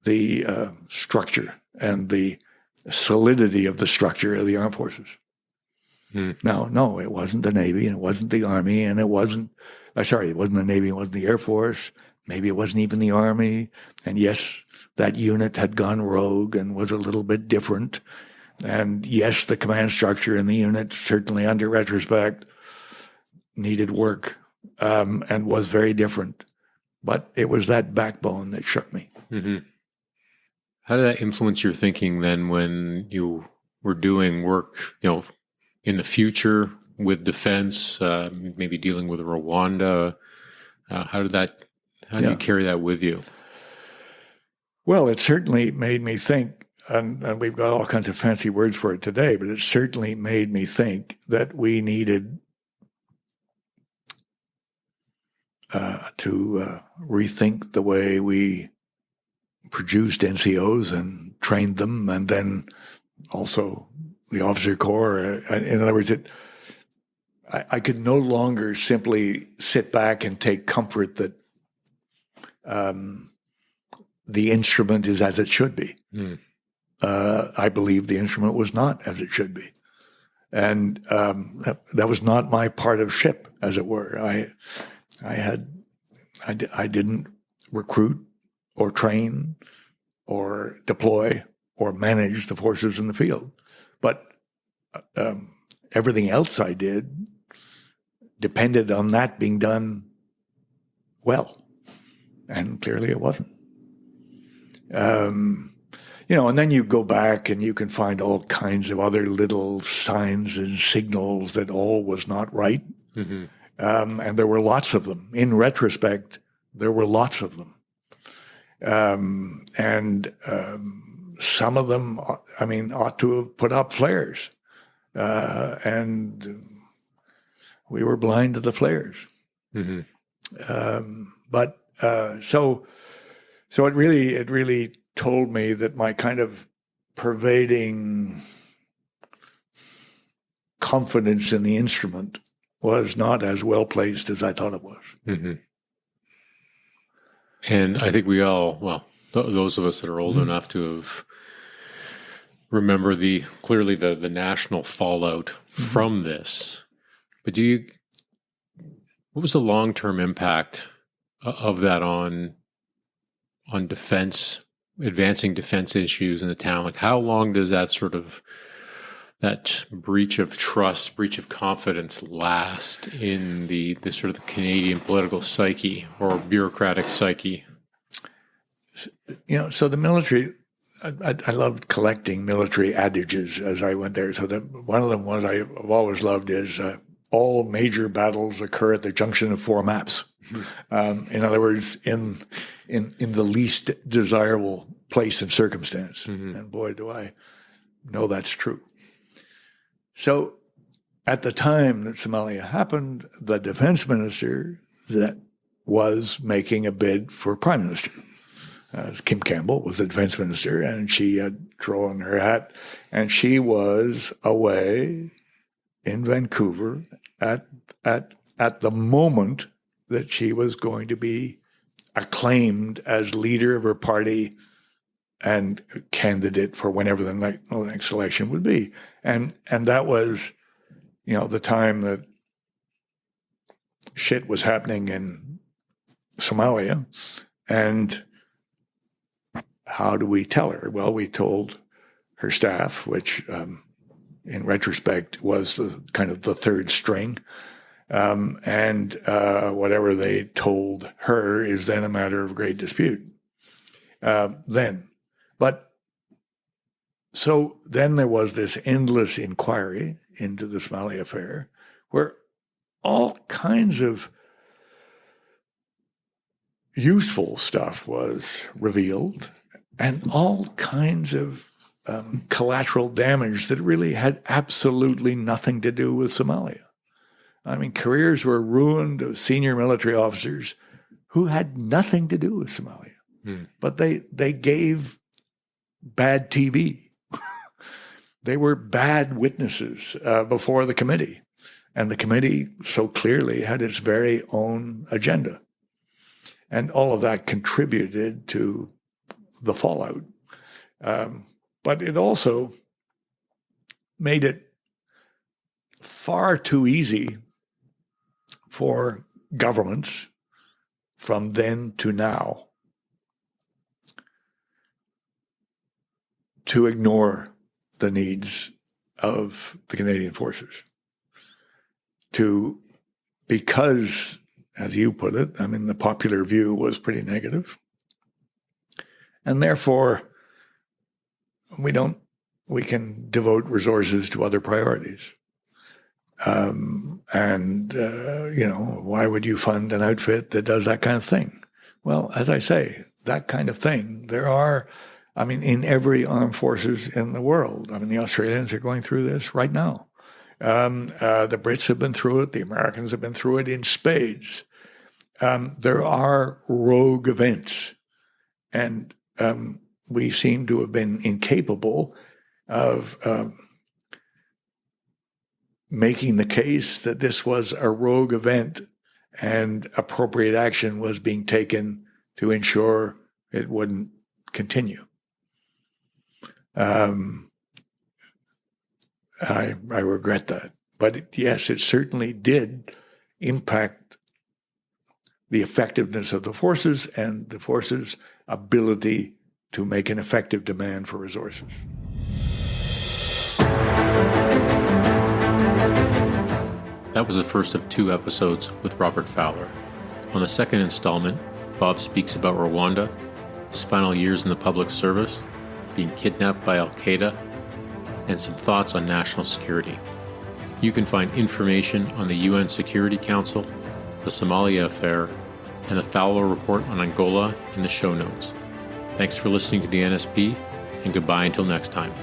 the structure and the solidity of the structure of the armed forces. No, it wasn't the Navy, and it wasn't the Army, and it wasn't the Navy, it wasn't the Air Force. Maybe it wasn't even the Army. And yes, that unit had gone rogue and was a little bit different. And yes, the command structure in the unit, certainly under retrospect, needed work and was very different. But it was that backbone that shook me. Mm-hmm. How did that influence your thinking then when you were doing work, in the future with defense, maybe dealing with Rwanda? How do you carry that with you? Well, it certainly made me think, and we've got all kinds of fancy words for it today, but it certainly made me think that we needed to rethink the way we produced NCOs and trained them, and then also the officer corps. In other words, I could no longer simply sit back and take comfort that the instrument is as it should be. I believe the instrument was not as it should be. And that was not my part of ship, as it were. I didn't recruit or train or deploy or manage the forces in the field. But everything else I did depended on that being done well. And clearly it wasn't. And then you go back and you can find all kinds of other little signs and signals that all was not right. Mm-hmm. And there were lots of them. In retrospect, there were lots of them. Some of them, ought to have put up flares. And we were blind to the flares. Mm-hmm. So it really told me that my kind of pervading confidence in the instrument was not as well placed as I thought it was. Mm-hmm. And I think we all, those of us that are old enough to have remember clearly the national fallout from this. But what was the long-term impact of that on defense, advancing defense issues in the town? Like, how long does that that breach of trust, breach of confidence last in the sort of the Canadian political psyche or bureaucratic psyche? So the military, I loved collecting military adages as I went there. So one of them was I've always loved is all major battles occur at the junction of four maps. In other words, in the least desirable place and circumstance. Mm-hmm. And boy, do I know that's true. So at the time that Somalia happened, the defense minister that was making a bid for prime minister, Kim Campbell was the defense minister, and she had thrown her hat, and she was away in Vancouver at the moment that she was going to be acclaimed as leader of her party and candidate for whenever the next election would be. And that was, the time that shit was happening in Somalia. And how do we tell her? Well, we told her staff, which in retrospect was the kind of the third string. And whatever they told her is then a matter of great dispute. So then there was this endless inquiry into the Somali affair where all kinds of useful stuff was revealed and all kinds of collateral damage that really had absolutely nothing to do with Somalia. Careers were ruined of senior military officers who had nothing to do with Somalia. But they gave bad TV. They were bad witnesses before the committee. And the committee so clearly had its very own agenda. And all of that contributed to the fallout. But it also made it far too easy for governments from then to now to ignore the needs of the Canadian forces. Because, as you put it, I mean, the popular view was pretty negative. And therefore, we can devote resources to other priorities. Why would you fund an outfit that does that kind of thing? Well, as I say, that kind of thing, there are, in every armed forces in the world. The Australians are going through this right now. The Brits have been through it. The Americans have been through it in spades. There are rogue events, and we seem to have been incapable of making the case that this was a rogue event and appropriate action was being taken to ensure it wouldn't continue. I regret that. But yes, it certainly did impact the effectiveness of the forces and the forces' ability to make an effective demand for resources. That was the first of 2 episodes with Robert Fowler. On the second installment, Bob speaks about Rwanda, his final years in the public service, being kidnapped by Al-Qaeda, and some thoughts on national security. You can find information on the UN Security Council, the Somalia affair, and the Fowler report on Angola in the show notes. Thanks for listening to the NSP, and goodbye until next time.